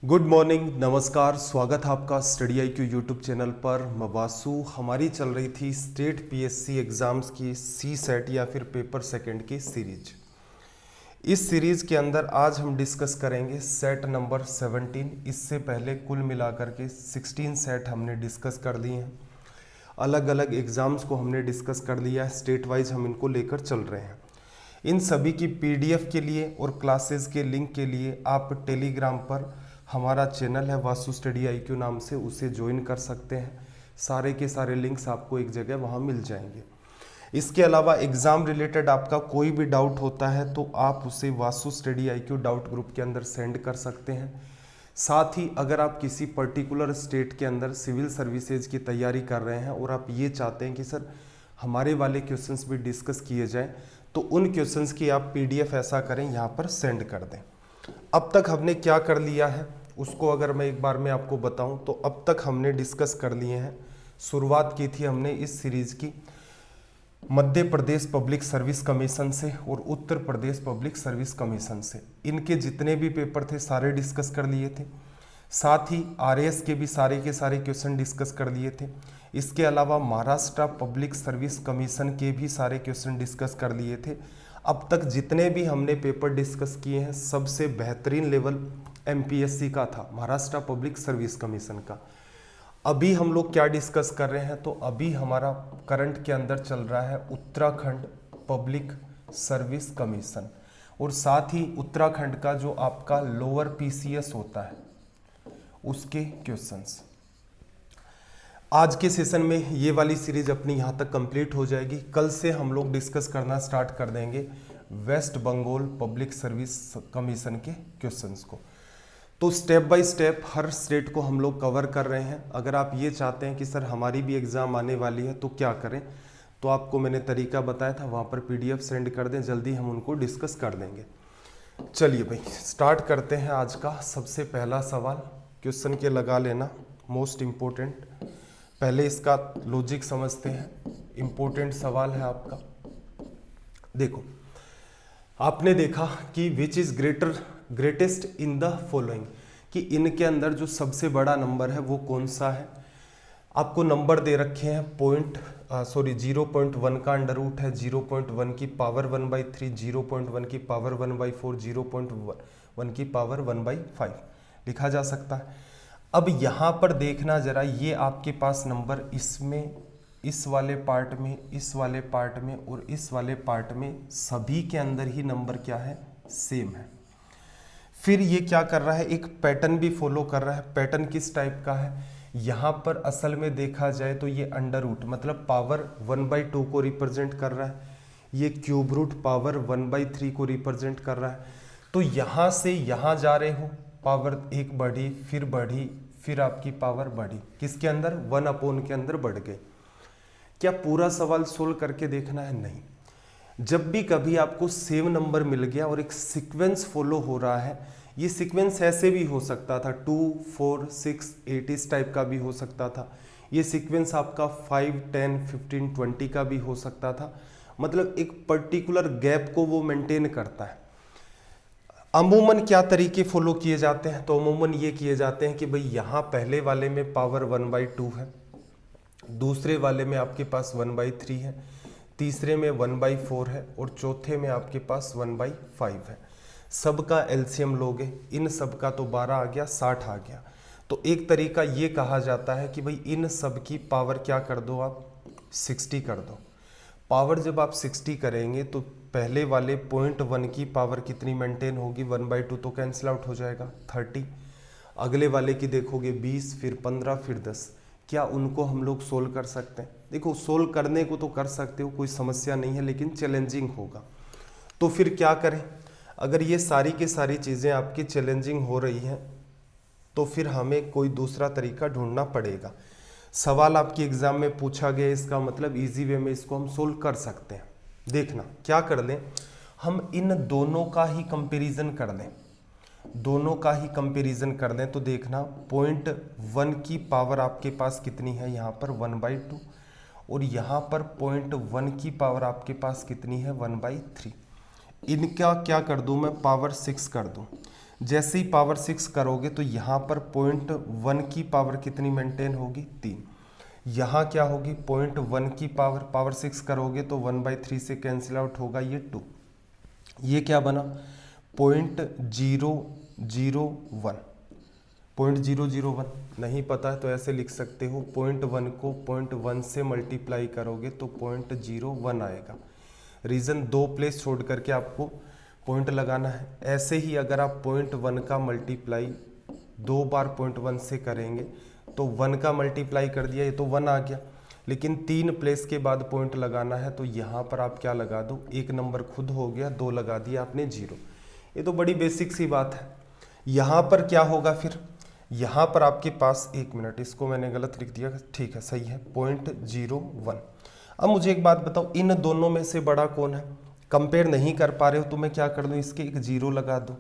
Good morning, नमस्कार, स्वागत है आपका स्टडी IQ यूट्यूब चैनल पर। मैं वासु। हमारी चल रही थी स्टेट PSC एग्ज़ाम्स की सी सेट या फिर पेपर सेकंड की सीरीज। इस सीरीज़ के अंदर आज हम डिस्कस करेंगे सेट नंबर 17। इससे पहले कुल मिलाकर के 16 सेट हमने डिस्कस कर लिए हैं। अलग अलग एग्ज़ाम्स को हमने डिस्कस कर लिया है, स्टेट वाइज हम इनको लेकर चल रहे हैं। इन सभी की PDF के लिए और क्लासेस के लिंक के लिए आप टेलीग्राम पर हमारा चैनल है वासु स्टडी IQ नाम से, उसे ज्वाइन कर सकते हैं। सारे के सारे लिंक्स आपको एक जगह वहाँ मिल जाएंगे। इसके अलावा एग्ज़ाम रिलेटेड आपका कोई भी डाउट होता है तो आप उसे Vasu study IQ doubt group के अंदर सेंड कर सकते हैं। साथ ही अगर आप किसी पर्टिकुलर स्टेट के अंदर सिविल सर्विसेज की तैयारी कर रहे हैं और आप ये चाहते हैं कि सर हमारे वाले क्वेश्चंस भी डिस्कस किए जाएं, तो उन क्वेश्चंस की आप PDF ऐसा करें, यहाँ पर सेंड कर दें। अब तक हमने क्या कर लिया है उसको अगर मैं एक बार में आपको बताऊं तो अब तक हमने डिस्कस कर लिए हैं। शुरुआत की थी हमने इस सीरीज़ की Madhya Pradesh public service commission से और Uttar Pradesh public service commission से। इनके जितने भी पेपर थे सारे डिस्कस कर लिए थे। साथ ही RAS के भी सारे के सारे क्वेश्चन डिस्कस कर लिए थे। इसके अलावा महाराष्ट्र पब्लिक सर्विस कमीशन के भी सारे क्वेश्चन डिस्कस कर लिए थे। अब तक जितने भी हमने पेपर डिस्कस किए हैं सबसे बेहतरीन लेवल MPSC का था, महाराष्ट्र पब्लिक सर्विस कमीशन का। अभी हम लोग क्या डिस्कस कर रहे हैं, तो अभी हमारा करंट के अंदर चल रहा है उत्तराखंड पब्लिक सर्विस कमीशन और साथ ही उत्तराखंड का जो आपका लोअर PCS होता है उसके क्वेश्चंस। आज के सेशन में ये वाली सीरीज अपनी यहाँ तक कंप्लीट हो जाएगी। कल से हम लोग डिस्कस करना स्टार्ट कर देंगे West Bengal public service commission के क्वेश्चंस को। तो स्टेप बाय स्टेप हर स्टेट को हम लोग कवर कर रहे हैं। अगर आप ये चाहते हैं कि सर हमारी भी एग्ज़ाम आने वाली है तो क्या करें, तो आपको मैंने तरीका बताया था, वहाँ पर PDF सेंड कर दें, जल्दी हम उनको डिस्कस कर देंगे। चलिए भाई स्टार्ट करते हैं। आज का सबसे पहला सवाल क्वेश्चन के लगा लेना, मोस्ट इम्पोर्टेंट। पहले इसका लॉजिक समझते हैं। इम्पोर्टेंट सवाल है आपका। देखो, आपने देखा कि which is greatest in the following, कि इनके अंदर जो सबसे बड़ा नंबर है वो कौन सा है। आपको नंबर दे रखे हैं 0.1 का अंडर रूट है, 0.1 की पावर 1/3, 0.1 की पावर 1/4, 0.1 की पावर 1/5 लिखा जा सकता है। अब यहाँ पर देखना जरा, ये आपके पास नंबर इसमें, इस वाले पार्ट में, इस वाले पार्ट में और इस वाले पार्ट में सभी के अंदर ही नंबर क्या है, सेम है। फिर ये क्या कर रहा है, एक पैटर्न भी फॉलो कर रहा है। पैटर्न किस टाइप का है, यहाँ पर असल में देखा जाए तो ये अंडर रूट मतलब पावर 1/2 को रिप्रेजेंट कर रहा है, ये क्यूब रूट पावर 1/3 को रिप्रेजेंट कर रहा है। तो यहाँ से यहाँ जा रहे हो, पावर एक बढ़ी, फिर आपकी पावर बढ़ी, किसके अंदर, 1 के अंदर बढ़ गए। क्या पूरा सवाल सोल्व करके देखना है, नहीं। जब भी कभी आपको सेम नंबर मिल गया और एक सीक्वेंस फॉलो हो रहा है, ये सीक्वेंस ऐसे भी हो सकता था 2, 4, 6, 8 इस टाइप का भी हो सकता था। ये सीक्वेंस आपका 5, 10, 15, 20 का भी हो सकता था। मतलब एक पर्टिकुलर गैप को वो मेंटेन करता है। अमूमन क्या तरीके फॉलो किए जाते हैं, तो अमूमन ये किए जाते हैं कि भाई यहाँ पहले वाले में पावर 1/2 है, दूसरे वाले में आपके पास 1/3 है, तीसरे में 1/4 है और चौथे में आपके पास 1/5 है। सबका LCM लोगे, इन सब का तो 12 आ गया, 60 आ गया। तो एक तरीका ये कहा जाता है कि भाई इन सब की पावर क्या कर दो, आप 60 कर दो। पावर जब आप 60 करेंगे तो पहले वाले 0.1 की पावर कितनी मेंटेन होगी, 1/2 तो कैंसिल आउट हो जाएगा, 30। अगले वाले की देखोगे 20, फिर 15, फिर 10। क्या उनको हम लोग सोल्व कर सकते हैं? देखो, सोल्व करने को तो कर सकते हो, कोई समस्या नहीं है, लेकिन चैलेंजिंग होगा। तो फिर क्या करें, अगर ये सारी की सारी चीज़ें आपकी चैलेंजिंग हो रही हैं तो फिर हमें कोई दूसरा तरीका ढूंढना पड़ेगा। सवाल आपकी एग्जाम में पूछा गया, इसका मतलब इजी वे में इसको हम सोल्व कर सकते हैं। देखना क्या कर लें, हम इन दोनों का ही कंपैरिजन कर लें, दोनों का ही कंपैरिजन कर दें। तो देखना 0.1 की पावर आपके पास कितनी है, यहाँ पर 1/2 और यहाँ पर 0.1 की पावर आपके पास कितनी है, 1/3। इनका क्या कर दूँ मैं, पावर 6 कर दूँ। जैसे ही पावर 6 करोगे तो यहाँ पर 0.1 की पावर कितनी मेंटेन होगी, 3। यहाँ क्या होगी, 0.1 की पावर 6 करोगे तो 1/3 से कैंसिल आउट होगा, ये 2। ये क्या बना, 0.001। 0.001 नहीं पता है तो ऐसे लिख सकते हो, 0.1 को 0.1 से मल्टीप्लाई करोगे तो 0.01 आएगा। रीज़न 2 प्लेस छोड़ करके आपको पॉइंट लगाना है। ऐसे ही अगर आप 0.1 का मल्टीप्लाई 2 बार 0.1 से करेंगे तो 1 का मल्टीप्लाई कर दिया, ये तो 1 आ गया, लेकिन 3 प्लेस के बाद पॉइंट लगाना है तो यहाँ पर आप क्या लगा दो, एक नंबर खुद हो गया, 2 लगा दिया आपने 0। ये तो बड़ी बेसिक सी बात है। यहाँ पर क्या होगा फिर, यहाँ पर आपके पास, 1 मिनट, इसको मैंने गलत लिख दिया, ठीक है सही है, 0.01। अब मुझे एक बात बताओ, इन दोनों में से बड़ा कौन है, कंपेयर नहीं कर पा रहे हो तो मैं क्या कर दूं, इसके एक 0 लगा दूं।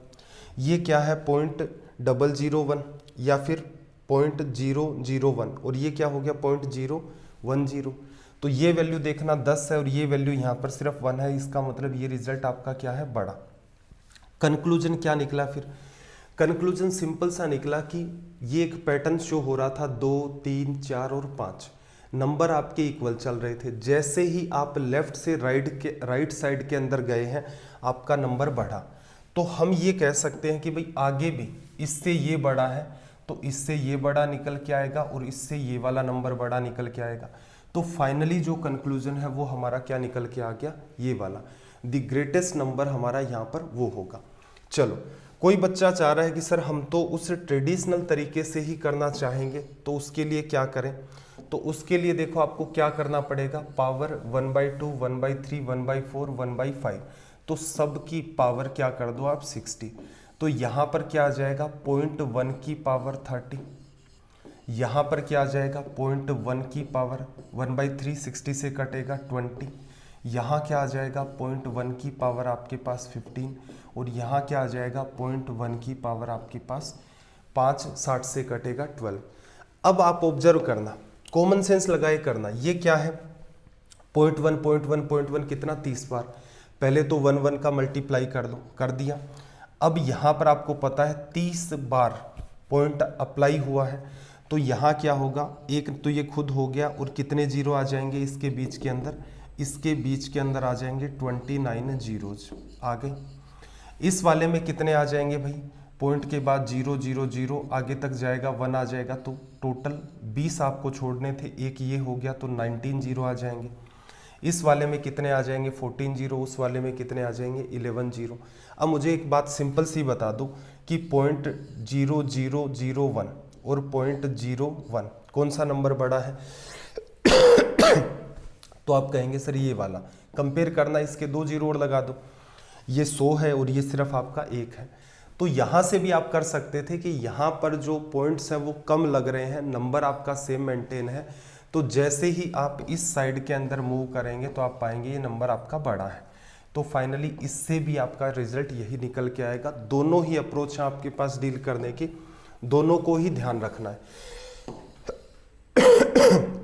ये क्या है, 0.001 या फिर 0.001, और ये क्या हो गया 0.010। तो ये वैल्यू देखना 10 है और ये वैल्यू यहाँ पर सिर्फ 1 है, इसका मतलब ये रिजल्ट आपका क्या है, बड़ा। कंक्लूजन क्या निकला फिर, कंक्लूजन सिंपल सा निकला कि ये एक पैटर्न शो हो रहा था, 2, 3, 4 और 5 नंबर आपके इक्वल चल रहे थे। जैसे ही आप लेफ्ट से राइट साइड के अंदर गए हैं आपका नंबर बढ़ा। तो हम ये कह सकते हैं कि भाई आगे भी इससे ये बड़ा है तो इससे ये बड़ा निकल के आएगा और इससे ये वाला नंबर बड़ा निकल के आएगा। तो फाइनली जो कंक्लूजन है वो हमारा क्या निकल के आ गया, ये वाला, द ग्रेटेस्ट नंबर हमारा यहाँ पर वो होगा। चलो, कोई बच्चा चाह रहा है कि सर हम तो उस ट्रेडिशनल तरीके से ही करना चाहेंगे, तो उसके लिए क्या करें, तो उसके लिए देखो आपको क्या करना पड़ेगा, पावर 1/2, 1/3, 1/4, 1/5, तो सब की पावर क्या कर दो आप 60। तो यहाँ पर क्या आ जाएगा, 0.1 की पावर 30, यहाँ पर क्या आ जाएगा 0.1 की पावर 1/3, 60 से कटेगा 20, यहाँ क्या आ जाएगा 0.1 की पावर आपके पास 15, और यहाँ क्या आ जाएगा 0.1 की पावर आपके पास 5, 60 से कटेगा 12। अब आप ऑब्जर्व करना, कॉमन सेंस लगाए करना, ये क्या है 0.1, 0.1, 0.1 कितना 30 बार, पहले तो 1 का मल्टीप्लाई कर दो, कर दिया। अब यहाँ पर आपको पता है 30 बार पॉइंट अप्लाई हुआ है, तो यहाँ क्या होगा, एक तो ये खुद हो गया और कितने जीरो आ जाएंगे इसके बीच के अंदर, इसके बीच के अंदर आ जाएंगे 29 जीरोज आ गए। इस वाले में कितने आ जाएंगे भाई, पॉइंट के बाद 0 0 0 आगे तक जाएगा 1 आ जाएगा, तो टोटल 20 आपको छोड़ने थे, एक ये हो गया तो 19 जीरो आ जाएंगे। इस वाले में कितने आ जाएंगे 14 जीरो, उस वाले में कितने आ जाएंगे 11 जीरो। अब मुझे एक बात सिंपल सी बता दो कि 0.0001 और 0.01 कौन सा नंबर बड़ा है तो आप कहेंगे सर ये वाला। कंपेयर करना, इसके 2 जीरो और लगा दो, ये 100 है और ये सिर्फ आपका 1 है। तो यहाँ से भी आप कर सकते थे कि यहाँ पर जो पॉइंट्स हैं वो कम लग रहे हैं, नंबर आपका सेम मेंटेन है, तो जैसे ही आप इस साइड के अंदर मूव करेंगे तो आप पाएंगे ये नंबर आपका बड़ा है। तो फाइनली इससे भी आपका रिजल्ट यही निकल के आएगा। दोनों ही अप्रोच है आपके पास डील करने की, दोनों को ही ध्यान रखना है।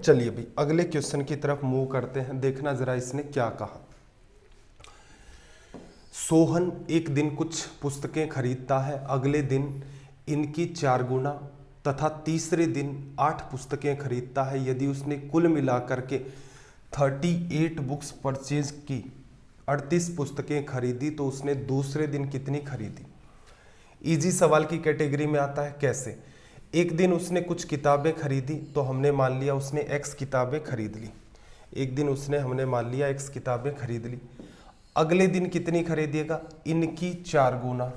चलिए भाई अगले क्वेश्चन की तरफ मूव करते हैं, देखना जरा इसने क्या कहा। सोहन एक दिन कुछ पुस्तकें खरीदता है, अगले दिन इनकी 4 गुना तथा तीसरे दिन 8 पुस्तकें खरीदता है। यदि उसने कुल मिलाकर के 38 बुक्स परचेज की, 38 पुस्तकें खरीदी, तो उसने दूसरे दिन कितनी खरीदी। इजी सवाल की कैटेगरी में आता है। कैसे, एक दिन उसने कुछ किताबें खरीदी, तो हमने मान लिया उसने x किताबें खरीद ली, एक दिन उसने हमने मान लिया x किताबें खरीद ली। अगले दिन कितनी खरीदेगा, इनकी 4 गुना,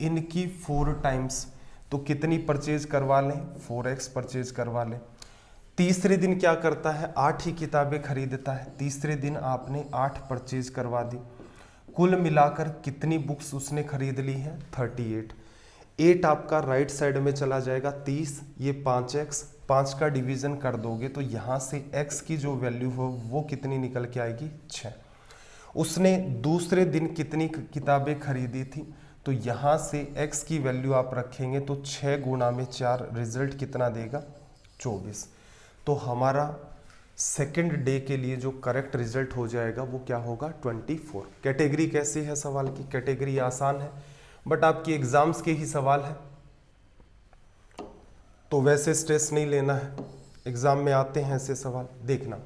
इनकी 4 टाइम्स, तो कितनी परचेज करवा लें, 4x परचेज करवा लें। तीसरे दिन क्या करता है, 8 ही किताबें खरीदता है, तीसरे दिन आपने 8 परचेज करवा दी। कुल मिलाकर कितनी बुक्स उसने खरीद ली है, 38। 8 आपका राइट साइड में चला जाएगा 30, ये 5x, 5 का डिवीजन कर दोगे तो यहाँ से x की जो वैल्यू हो वो कितनी निकल के आएगी, 6। उसने दूसरे दिन कितनी किताबें खरीदी थी, तो यहाँ से x की वैल्यू आप रखेंगे तो 6 गुना में 4, रिजल्ट कितना देगा, 24। तो हमारा सेकंड डे के लिए जो करेक्ट रिजल्ट हो जाएगा वो क्या होगा, 24। कैटेगरी कैसी है सवाल की, कैटेगरी आसान है, बट आपकी एग्जाम्स के ही सवाल है, तो वैसे स्ट्रेस नहीं लेना है, एग्जाम में आते हैं ऐसे सवाल। देखना,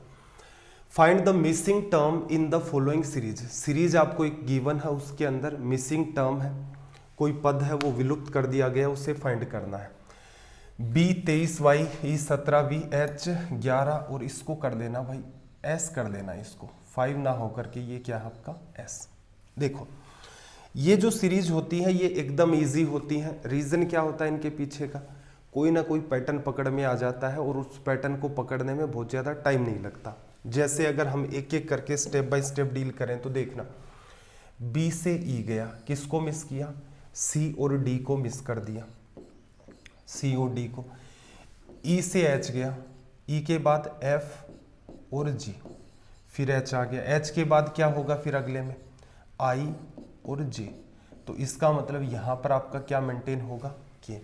find the missing term in the following series. Series आपको एक गिवन है, उसके अंदर मिसिंग टर्म है, कोई पद है वो विलुप्त कर दिया गया, उसे फाइंड करना है। B23Y E17V H11 और इसको कर देना भाई S कर देना, इसको 5 ना होकर के ये क्या है आपका S। देखो ये जो सीरीज होती है ये एकदम इजी होती है। रीजन क्या होता है इनके पीछे का, कोई ना कोई पैटर्न पकड़ में आ जाता है और उस पैटर्न को पकड़ने में बहुत ज़्यादा टाइम नहीं लगता। जैसे अगर हम एक एक करके स्टेप बाय स्टेप डील करें तो देखना, B से E गया, किसको मिस किया, C और D को मिस कर दिया, C और D को। E से H गया, E के बाद F और G, फिर H आ गया, H के बाद क्या होगा फिर अगले में I और J। तो इसका मतलब यहाँ पर आपका क्या मेंटेन होगा, K।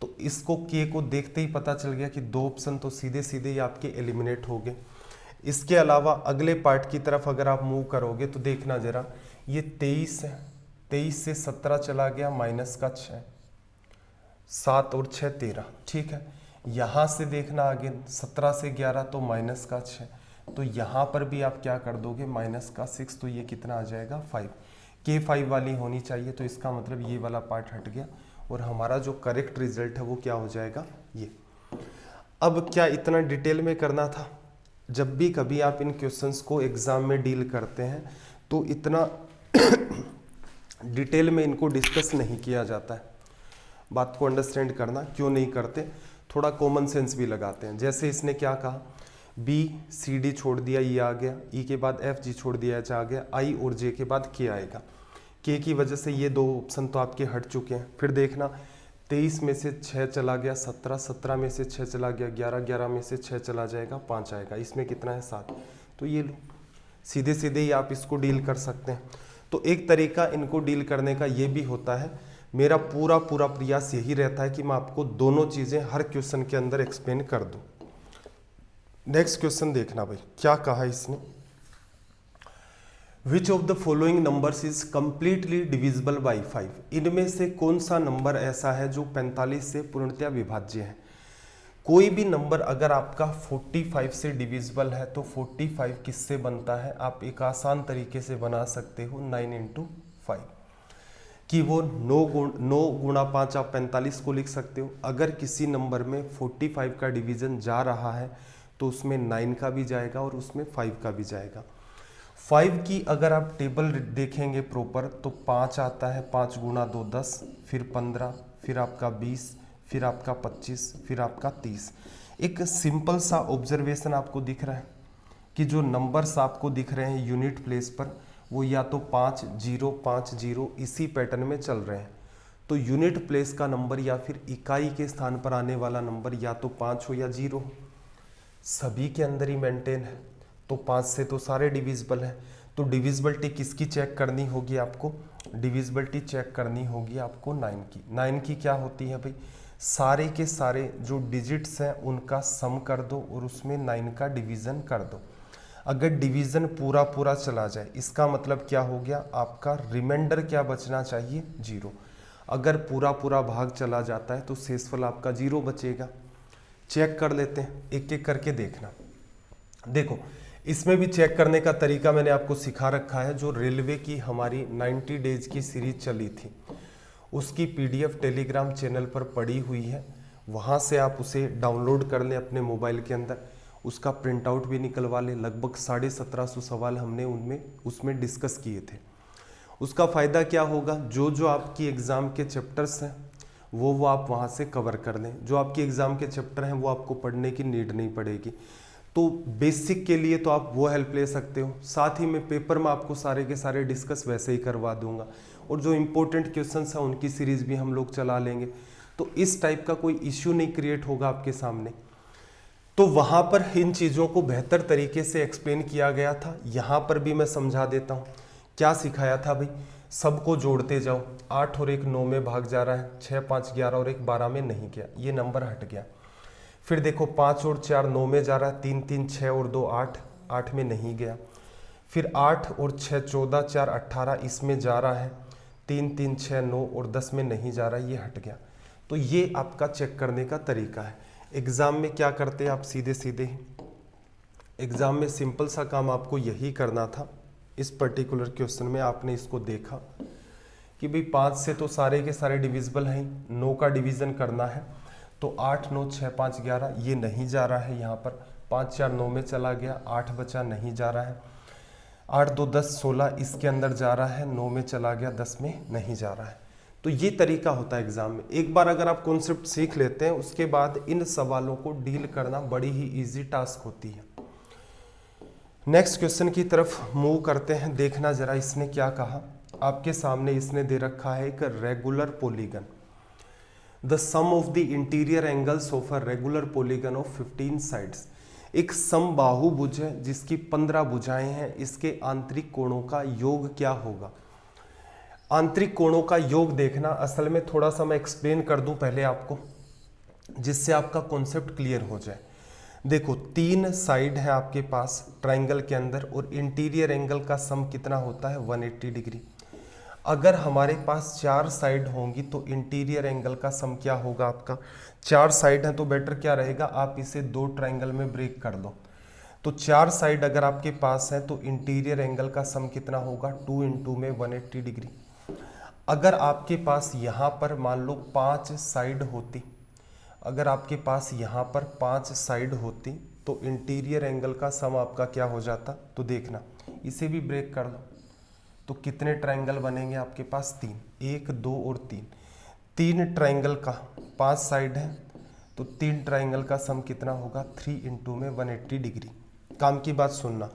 तो इसको K को देखते ही पता चल गया कि दो ऑप्शन तो सीधे सीधे ही आपके एलिमिनेट हो गए। इसके अलावा अगले पार्ट की तरफ अगर आप मूव करोगे तो देखना जरा, ये 23 है, 23 से 17 चला गया, माइनस का 6, 7 और 6 13, ठीक है। यहाँ से देखना आगे 17 से 11 तो माइनस का 6, तो यहाँ पर भी आप क्या कर दोगे माइनस का 6, तो ये कितना आ जाएगा 5। K 5 वाली होनी चाहिए, तो इसका मतलब ये वाला पार्ट हट गया और हमारा जो करेक्ट रिजल्ट है वो क्या हो जाएगा ये। अब क्या इतना डिटेल में करना था, जब भी कभी आप इन क्वेश्चंस को एग्जाम में डील करते हैं तो इतना डिटेल में इनको डिस्कस नहीं किया जाता है। बात को अंडरस्टैंड करना, क्यों नहीं करते, थोड़ा कॉमन सेंस भी लगाते हैं। जैसे इसने क्या कहा, B C D छोड़ दिया, E आ गया, E के बाद F G छोड़ दिया, H आ गया, I और J के बाद K आएगा। K की वजह से ये दो ऑप्शन तो आपके हट चुके हैं। फिर देखना 23 में से 6 चला गया 17, 17 में से 6 चला गया 11, 11 में से 6 चला जाएगा 5 आएगा, इसमें कितना है 7। तो ये लो, सीधे सीधे ही आप इसको डील कर सकते हैं। तो एक तरीका इनको डील करने का ये भी होता है। मेरा पूरा प्रयास यही रहता है कि मैं आपको दोनों चीज़ें हर क्वेश्चन के अंदर एक्सप्लेन कर दूं। नेक्स्ट क्वेश्चन देखना भाई, क्या कहा इसने, which of the following numbers is completely divisible by 5। इनमें से कौन सा नंबर ऐसा है जो 45 से पूर्णतया विभाज्य है। कोई भी नंबर अगर आपका 45 से डिविजिबल है तो 45 किससे बनता है, आप एक आसान तरीके से बना सकते हो 9 × 5, कि वो 9 गुणा 5 आप 45 को लिख सकते हो। अगर किसी नंबर में 45 का डिवीजन जा रहा है तो उसमें 9 का भी जाएगा और उसमें 5 का भी जाएगा। 5 की अगर आप टेबल देखेंगे प्रॉपर तो 5 आता है, 5 गुणा 2 10, फिर 15, फिर आपका 20, फिर आपका 25, फिर आपका 30। एक सिंपल सा ऑब्जर्वेशन आपको दिख रहा है कि जो नंबर्स आपको दिख रहे हैं यूनिट प्लेस पर वो या तो 5 0 5 0 इसी पैटर्न में चल रहे हैं। तो यूनिट प्लेस का नंबर या फिर इकाई के स्थान पर आने वाला नंबर या तो 5 हो या 0 हो, सभी के अंदर ही मेंटेन है। तो 5 से तो सारे डिविजिबल हैं। तो डिविजिबिलिटी किसकी चेक करनी होगी आपको, डिविजिबिलिटी चेक करनी होगी आपको 9 की। 9 की क्या होती है भाई, सारे के सारे जो डिजिट्स हैं उनका सम कर दो और उसमें 9 का डिवीजन कर दो। अगर डिवीजन पूरा पूरा चला जाए इसका मतलब क्या हो गया, आपका रिमाइंडर क्या बचना चाहिए 0। अगर पूरा पूरा भाग चला जाता है तो शेषफल आपका 0 बचेगा। चेक कर लेते हैं, एक एक करके देखना। देखो इसमें भी चेक करने का तरीका मैंने आपको सिखा रखा है। जो रेलवे की हमारी 90 डेज की सीरीज चली थी उसकी PDF टेलीग्राम चैनल पर पड़ी हुई है, वहाँ से आप उसे डाउनलोड कर लें अपने मोबाइल के अंदर, उसका प्रिंट आउट भी निकलवा लें। लगभग 1750 सवाल हमने उसमें डिस्कस किए थे। उसका फ़ायदा क्या होगा, जो आपकी एग्ज़ाम के चैप्टर्स हैं वो आप वहाँ से कवर कर लें। जो आपकी एग्ज़ाम के चैप्टर हैं वो आपको पढ़ने की नीड नहीं पड़ेगी। तो बेसिक के लिए तो आप वो हेल्प ले सकते हो। साथ ही मैं पेपर में आपको सारे के सारे डिस्कस वैसे ही करवा दूंगा और जो इम्पोर्टेंट क्वेश्चंस हैं उनकी सीरीज़ भी हम लोग चला लेंगे। तो इस टाइप का कोई इश्यू नहीं क्रिएट होगा आपके सामने। तो वहाँ पर इन चीज़ों को बेहतर तरीके से एक्सप्लेन किया गया था। यहाँ पर भी मैं समझा देता हूँ। क्या सिखाया था भाई, सबको जोड़ते जाओ। 8 और 1 9 में भाग जा रहा है, 6 5 11 और 1 12 में नहीं गया, ये नंबर हट गया। फिर देखो 5 और 4 9 में जा रहा है, 3 3 6 और 2 8, 8 में नहीं गया। फिर 8 और 6 14, 4 18 इसमें जा रहा है, 3 3 6 9 और 10 में नहीं जा रहा, ये हट गया। तो ये आपका चेक करने का तरीका है। एग्जाम में क्या करते हैं आप, सीधे सीधे एग्जाम में सिंपल सा काम आपको यही करना था। इस पर्टिकुलर क्वेश्चन में आपने इसको देखा कि भाई 5 से तो सारे के सारे डिविजिबल हैं, 9 का डिवीजन करना है, तो 8 9 6 5 11 ये नहीं जा रहा है, यहाँ पर 5 4 9 में चला गया, 8 बचा नहीं जा रहा है, 8 2 10 16 इसके अंदर जा रहा है, 9 में चला गया, 10 में नहीं जा रहा है। तो ये तरीका होता है एग्जाम में। एक बार अगर आप कॉन्सेप्ट सीख लेते हैं, उसके बाद इन सवालों को डील करना बड़ी ही इजी टास्क होती है। नेक्स्ट क्वेश्चन की तरफ मूव करते हैं। देखना जरा इसने क्या कहा। आपके सामने इसने दे रखा है एक regular polygon, the sum of the interior angles of a regular polygon of 15 sides. एक समबाहुभुज है जिसकी 15 भुजाएं हैं, इसके आंतरिक कोणों का योग क्या होगा। आंतरिक कोणों का योग देखना, असल में थोड़ा सा मैं एक्सप्लेन कर दूं पहले आपको, जिससे आपका कॉन्सेप्ट क्लियर हो जाए। देखो 3 साइड है आपके पास ट्राइंगल के अंदर, और इंटीरियर एंगल का सम कितना होता है 180 डिग्री। अगर हमारे पास 4 साइड होंगी तो इंटीरियर एंगल का सम क्या होगा आपका, 4 साइड है तो बेटर क्या रहेगा, आप इसे 2 ट्राइंगल में ब्रेक कर दो। तो 4 साइड अगर आपके पास है तो इंटीरियर एंगल का सम कितना होगा, 2 × 2 में 180 डिग्री। अगर आपके पास यहाँ पर मान लो 5 साइड होती, अगर आपके पास यहाँ पर 5 साइड होती तो इंटीरियर एंगल का सम आपका क्या हो जाता। तो देखना इसे भी ब्रेक कर लो, तो कितने ट्रायंगल बनेंगे आपके पास, 3, 1 2 और 3 ट्रायंगल का 5 साइड है तो 3 ट्रायंगल का सम कितना होगा, 3 × 2 में 180 डिग्री। काम की बात सुनना,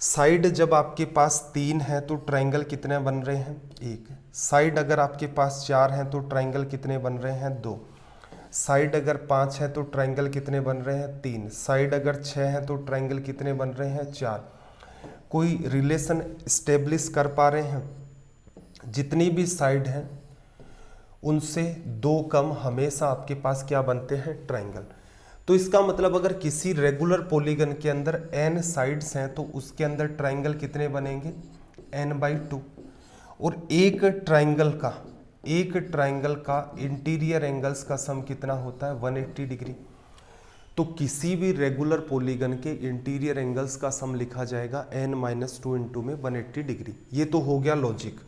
साइड जब आपके पास 3 है तो ट्रायंगल कितने बन रहे हैं, 1। साइड अगर आपके पास 4 हैं तो ट्रायंगल कितने बन रहे हैं, 2। साइड अगर 5 है तो ट्रायंगल कितने बन रहे हैं, 3। साइड अगर 6 है तो ट्रायंगल कितने बन रहे हैं, 4। कोई रिलेशन स्टेब्लिश कर पा रहे हैं, जितनी भी साइड हैं उनसे 2 कम हमेशा आपके पास क्या बनते हैं, ट्रायंगल। तो इसका मतलब अगर किसी रेगुलर पॉलीगन के अंदर n साइड्स हैं तो उसके अंदर ट्रायंगल कितने बनेंगे, n/2। और एक ट्रायंगल का इंटीरियर एंगल्स का सम कितना होता है, 180 डिग्री। तो किसी भी रेगुलर पॉलीगन के इंटीरियर एंगल्स का सम लिखा जाएगा n-2 × में 180 डिग्री। ये तो हो गया लॉजिक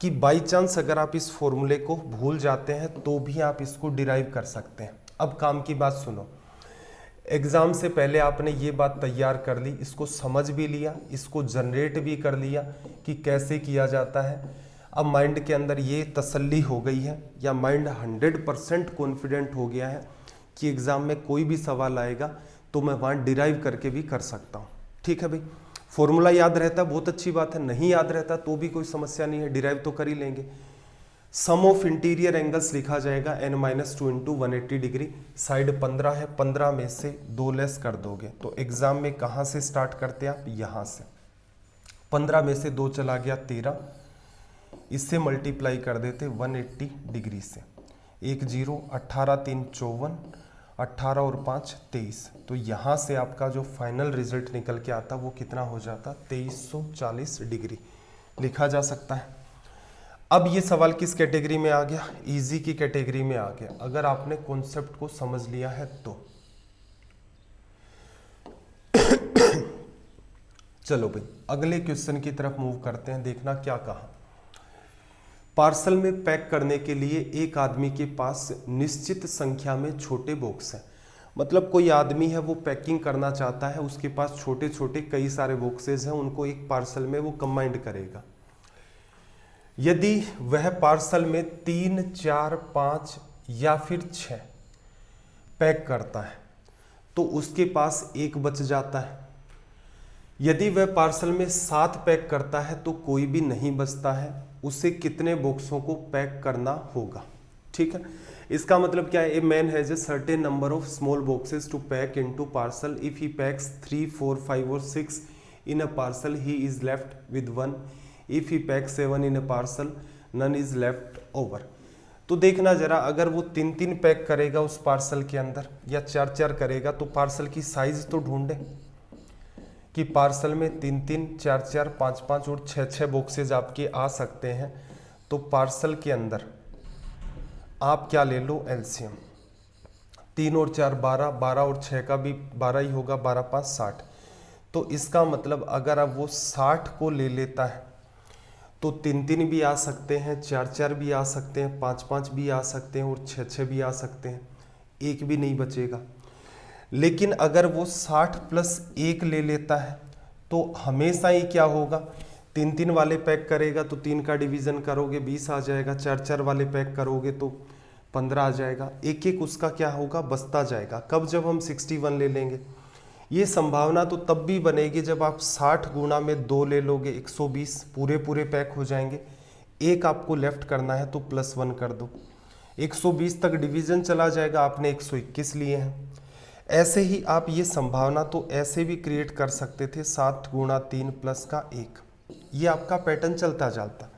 कि बाई चांस अगर आप इस फॉर्मूले को भूल जाते हैं तो भी आप इसको डिराइव कर सकते हैं। अब काम की बात सुनो, एग्जाम से पहले आपने ये बात तैयार कर ली, इसको समझ भी लिया, इसको जनरेट भी कर लिया कि कैसे किया जाता है। अब माइंड के अंदर ये तसल्ली हो गई है, या माइंड 100% कॉन्फिडेंट हो गया है कि एग्जाम में कोई भी सवाल आएगा तो मैं वहाँ डिराइव करके भी कर सकता हूँ। ठीक है भाई, फॉर्मूला याद रहता है बहुत अच्छी बात है, नहीं याद रहता तो भी कोई समस्या नहीं है, डिराइव तो कर ही लेंगे। सम ऑफ इंटीरियर एंगल्स लिखा जाएगा n-2 × 180 डिग्री। साइड 15 है, 15 में से 2 लेस कर दोगे तो एग्जाम में कहाँ से स्टार्ट करते आप, यहाँ से। 15 में से 2 चला गया 13, इससे मल्टीप्लाई कर देते 180 डिग्री से। 1 0, 18 3 54, 18 और 5 23। तो यहाँ से आपका जो फाइनल रिजल्ट निकल के आता वो कितना हो जाता, 2340 डिग्री लिखा जा सकता है। अब ये सवाल किस कैटेगरी में आ गया, इजी की कैटेगरी में आ गया, अगर आपने कॉन्सेप्ट को समझ लिया है तो। चलो भाई अगले क्वेश्चन की तरफ मूव करते हैं। देखना क्या कहा, पार्सल में पैक करने के लिए एक आदमी के पास निश्चित संख्या में छोटे बॉक्स हैं। मतलब कोई आदमी है वो पैकिंग करना चाहता है, उसके पास छोटे छोटे कई सारे बॉक्सेस हैं, उनको एक पार्सल में वो कंबाइंड करेगा। यदि वह पार्सल में 3 4 5 या फिर 6 पैक करता है तो उसके पास 1 बच जाता है। यदि वह पार्सल में 7 पैक करता है तो कोई भी नहीं बचता है। उसे कितने बॉक्सों को पैक करना होगा। ठीक है, इसका मतलब क्या है, a man has a certain number of small boxes to pack into parcel. If he packs 3 4 5 और 6 in a parcel he is left with 1। If he packs 7 in a parcel none is left over. तो देखना जरा, अगर वो 3 3 pack करेगा उस parcel के अंदर या 4 4 करेगा तो पार्सल की साइज तो ढूंढे कि पार्सल में 3 3 4 4 5 5 और 6 6 बॉक्सेज आपके आ सकते हैं। तो पार्सल के अंदर आप क्या ले लो, एलसीएम। 3 और 4 12, 12 और 6 का भी 12 ही होगा, 12 5 60। तो इसका मतलब अगर अब वो 60 को ले लेता है तो 3 3 भी आ सकते हैं, 4 4 भी आ सकते हैं, 5 5 भी आ सकते हैं और 6 6 भी आ सकते हैं, एक भी नहीं बचेगा। लेकिन अगर वो 60 प्लस 1 ले लेता है तो हमेशा ही क्या होगा, 3 3 वाले पैक करेगा तो 3 का डिवीजन करोगे 20 आ जाएगा, 4 4 वाले पैक करोगे तो 15 आ जाएगा, एक एक उसका क्या होगा, बचता जाएगा। कब, जब हम 61 ले लेंगे। ये संभावना तो तब भी बनेगी जब आप 60 गुणा में 2 ले लोगे, 120 पूरे पूरे पैक हो जाएंगे। एक आपको लेफ्ट करना है तो +1 कर दो, 120 तक डिवीजन चला जाएगा, आपने 121 लिए हैं। ऐसे ही आप ये संभावना तो ऐसे भी क्रिएट कर सकते थे, 7 गुणा 3 प्लस का 1। ये आपका पैटर्न चलता जाता।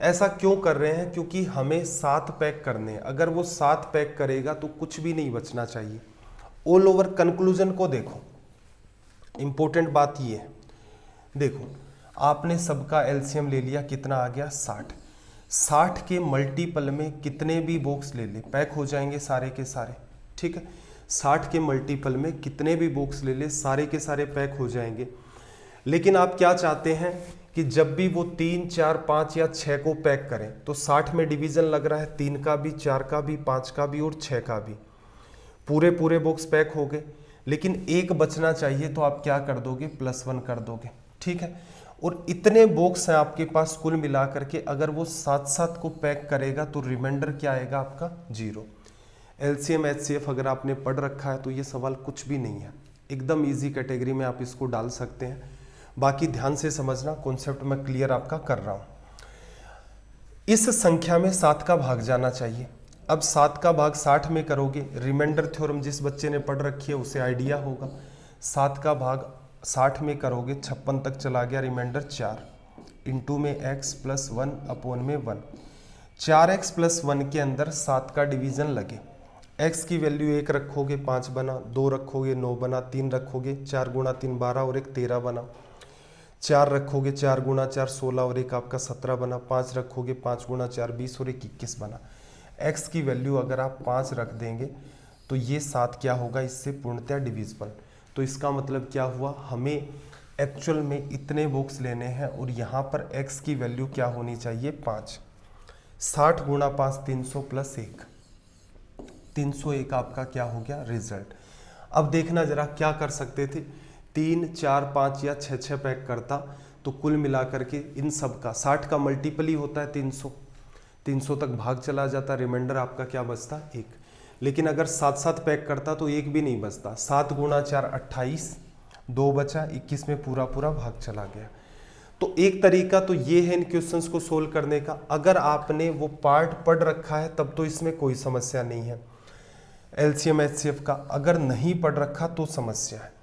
ऐसा क्यों कर रहे हैं, क्योंकि हमें 7 पैक करने हैं। अगर वो 7 पैक करेगा तो कुछ भी नहीं बचना चाहिए। ऑल ओवर कंक्लूजन को देखो, इंपॉर्टेंट बात ये है, देखो आपने सबका एलसीएम ले लिया, कितना आ गया 60। 60 के मल्टीपल में कितने भी बॉक्स ले ले पैक हो जाएंगे सारे के सारे, ठीक है। 60 के मल्टीपल में कितने भी बॉक्स ले ले सारे के सारे पैक हो जाएंगे। लेकिन आप क्या चाहते हैं कि जब भी वो 3 4 5 या 6 को पैक करें तो 60 में डिवीजन लग रहा है, 3 का भी, 4 का भी, 5 का भी और 6 का भी, पूरे पूरे बॉक्स पैक हो गए। लेकिन एक बचना चाहिए तो आप क्या कर दोगे, +1 कर दोगे, ठीक है। और इतने बॉक्स हैं आपके पास कुल मिलाकर के, अगर वो 7 7 को पैक करेगा तो रिमाइंडर क्या आएगा आपका, 0। एलसीएम एचसीएफ अगर आपने पढ़ रखा है तो ये सवाल कुछ भी नहीं है, एकदम इजी कैटेगरी में आप इसको डाल सकते हैं। बाकी ध्यान से समझना, कॉन्सेप्ट मैं क्लियर आपका कर रहा हूं। इस संख्या में 7 का भाग जाना चाहिए। अब 7 का भाग 60 में करोगे, रिमाइंडर थ्योरम जिस बच्चे ने पढ़ रखी है उसे आइडिया होगा। 7 का भाग 60 में करोगे, 56 तक चला गया, रिमाइंडर 4 इंटू में x + 1 अपॉन में 1। 4x + 1 के अंदर 7 का डिवीजन लगे, x की वैल्यू 1 रखोगे 5 बना, 2 रखोगे 9 बना, 3 रखोगे 4 गुणा 3 12 और 1 13 बना, 4 रखोगे 4 गुणा 4 16 और 1 आपका 17 बना, 5 रखोगे 5 गुणा 4 20 और 1 21 बना। x की वैल्यू अगर आप 5 रख देंगे तो ये 7 क्या होगा, इससे पूर्णतः डिविजिबल। तो इसका मतलब क्या हुआ, हमें एक्चुअल में इतने बॉक्स लेने हैं और यहाँ पर x की वैल्यू क्या होनी चाहिए, 5। 60 गुणा 5 300 + 1, 301 आपका क्या हो गया रिजल्ट। अब देखना जरा क्या कर सकते थे, 3 4 5 या 6 6 पैक करता तो कुल मिलाकर के इन सब का 60 का मल्टीपल ही होता है 300, 300 तक भाग चला जाता, रिमाइंडर आपका क्या बचता, 1। लेकिन अगर 7 7 पैक करता तो एक भी नहीं बचता। 7 गुणा 4 28, 2 बचा, 21 में पूरा पूरा भाग चला गया। तो एक तरीका तो ये है इन क्वेश्चंस को सोल्व करने का। अगर आपने वो पार्ट पढ़ रखा है तब तो इसमें कोई समस्या नहीं है एलसीएम एचसीएफ का, अगर नहीं पढ़ रखा तो समस्या है।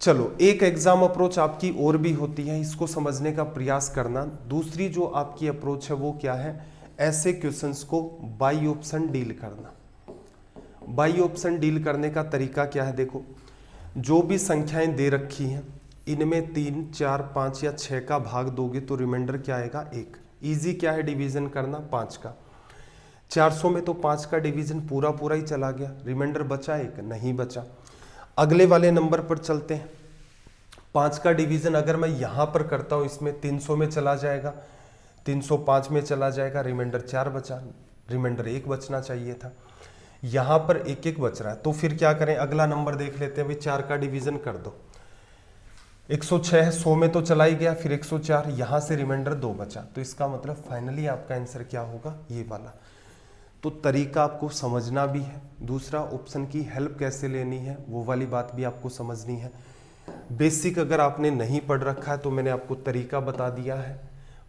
चलो, एक एग्जाम अप्रोच आपकी और भी होती है, इसको समझने का प्रयास करना। दूसरी जो आपकी अप्रोच है वो क्या है, ऐसे क्वेश्चंस को बाई ऑप्शन डील करना। बाई ऑप्शन डील करने का तरीका क्या है, देखो जो भी संख्याएं दे रखी हैं इनमें 3 4 5 या 6 का भाग दोगे तो रिमाइंडर क्या आएगा, 1। इजी क्या है डिवीजन करना, 5 का। 400 में तो 5 का डिवीजन पूरा पूरा ही चला गया, रिमाइंडर बचा 1, नहीं बचा। अगले वाले नंबर पर चलते हैं। 5 का डिवीजन अगर मैं यहां पर करता हूं, इसमें 300 में चला जाएगा, 305 में चला जाएगा, रिमाइंडर 4 बचा, रिमाइंडर 1 बचना चाहिए था। यहां पर 1 1 बच रहा है, तो फिर क्या करें, अगला नंबर देख लेते हैं भाई। 4 का डिवीजन कर दो, 106 100 में तो चला ही गया, फिर 104, यहां से रिमाइंडर 2 बचा। तो इसका मतलब फाइनली आपका आंसर क्या होगा, ये वाला। तो तरीका आपको समझना भी है, दूसरा ऑप्शन की हेल्प कैसे लेनी है वो वाली बात भी आपको समझनी है। बेसिक अगर आपने नहीं पढ़ रखा है तो मैंने आपको तरीका बता दिया है,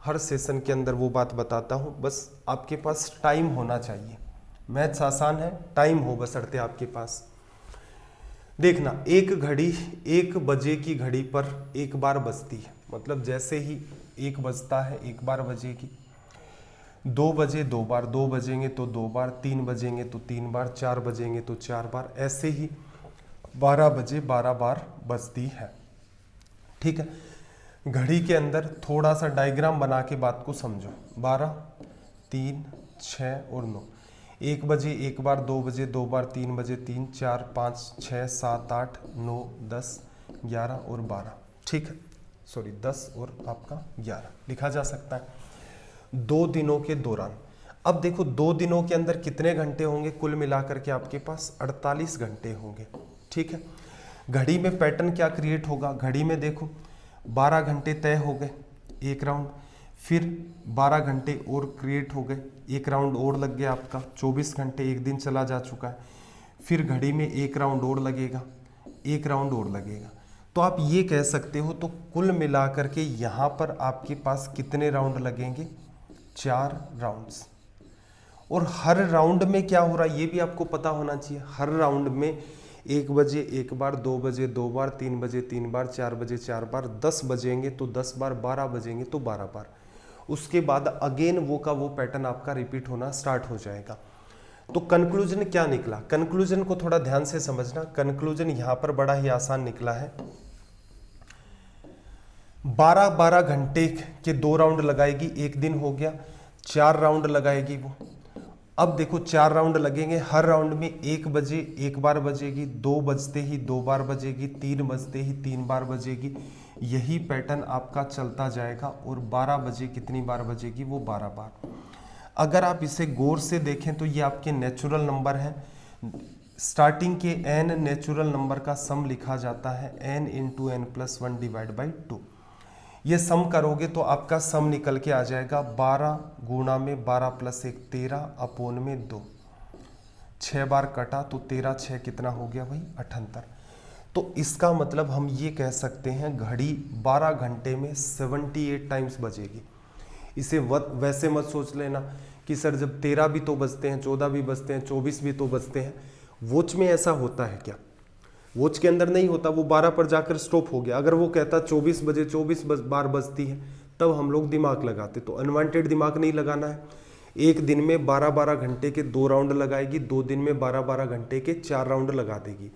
हर सेशन के अंदर वो बात बताता हूँ। बस आपके पास टाइम होना चाहिए, मैथ्स आसान है, टाइम हो बशर्ते आपके पास। देखना, एक घड़ी 1 बजे की घड़ी पर 1 बार बजती है, मतलब जैसे ही 1 बजता है 1 बार बजेगी। 2 बजे 2 बार, 2 बजेंगे तो 2 बार, 3 बजेंगे तो 3 बार, 4 बजेंगे तो 4 बार, ऐसे ही 12 बजे 12 बार बजती है, ठीक है। घड़ी के अंदर थोड़ा सा डायग्राम बना के बात को समझो। 12 3, 6 और 9। 1 बजे एक बार, 2 बजे 2 बार, 3 बजे 3, 4, 5, 6, 7, 8, 9, 10, 11 और 12। ठीक है, सॉरी 10 और आपका 11 लिखा जा सकता है 2 दिनों के दौरान। अब देखो 2 दिनों के अंदर कितने घंटे होंगे, कुल मिलाकर के आपके पास 48 घंटे होंगे। ठीक है, घड़ी में पैटर्न क्या क्रिएट होगा, घड़ी में देखो 12 घंटे तय हो गए एक राउंड, फिर 12 घंटे और क्रिएट हो गए, एक राउंड और लग गया आपका, 24 घंटे, एक दिन चला जा चुका है। फिर घड़ी में एक राउंड और लगेगा, एक राउंड और लगेगा। तो आप ये कह सकते हो, तो कुल मिलाकर के यहाँ पर आपके पास कितने राउंड लगेंगे, 4 राउंड्स। और हर राउंड में क्या हो रहा है ये भी आपको पता होना चाहिए। हर राउंड में 1 बजे एक बार, 2 बजे 2 बार, 3 बजे 3 बार, 4 बजे 4 बार, 10 बजेंगे तो 10 बार, 12 बजेंगे तो 12 बार। उसके बाद अगेन वो का वो पैटर्न आपका रिपीट होना स्टार्ट हो जाएगा। तो कंक्लूजन क्या निकला, कंक्लूजन को थोड़ा ध्यान से समझना। कंक्लूजन यहां पर बड़ा ही आसान निकला है। 12-12 घंटे के 2 राउंड लगाएगी, एक दिन हो गया, 4 राउंड लगाएगी वो। अब देखो 4 राउंड लगेंगे, हर राउंड में 1 बजे एक बार बजेगी, 2 बजते ही 2 बार बजेगी, 3 बजते ही 3 बार बजेगी। यही पैटर्न आपका चलता जाएगा और 12 बजे कितनी बार बजेगी, वो 12 बार। अगर आप इसे गौर से देखें तो ये आपके नेचुरल नंबर हैं। स्टार्टिंग के n नेचुरल नंबर का सम लिखा जाता है n into n+1 divide by 2। ये सम करोगे तो आपका सम निकल के आ जाएगा 12 गुणा में 12 + 1 13 अपोन में 2। 6 बार कटा तो 13 6 कितना हो गया भाई, 78। तो इसका मतलब हम ये कह सकते हैं घड़ी 12 घंटे में 78 टाइम्स बजेगी। इसे वैसे मत सोच लेना कि सर जब 13 भी तो बजते हैं, 14 भी बजते हैं, 24 भी तो बजते हैं। वॉच में ऐसा होता है क्या, वॉच के अंदर नहीं होता, वो 12 पर जाकर स्टॉप हो गया। अगर वो कहता 24 बजे 24 बार बजती है तब हम लोग दिमाग लगाते। तो अनवांटेड दिमाग नहीं लगाना है। एक दिन में 12-12 घंटे के 2 राउंड लगाएगी, 2 दिन में 12-12 घंटे के 4 राउंड लगा देगी।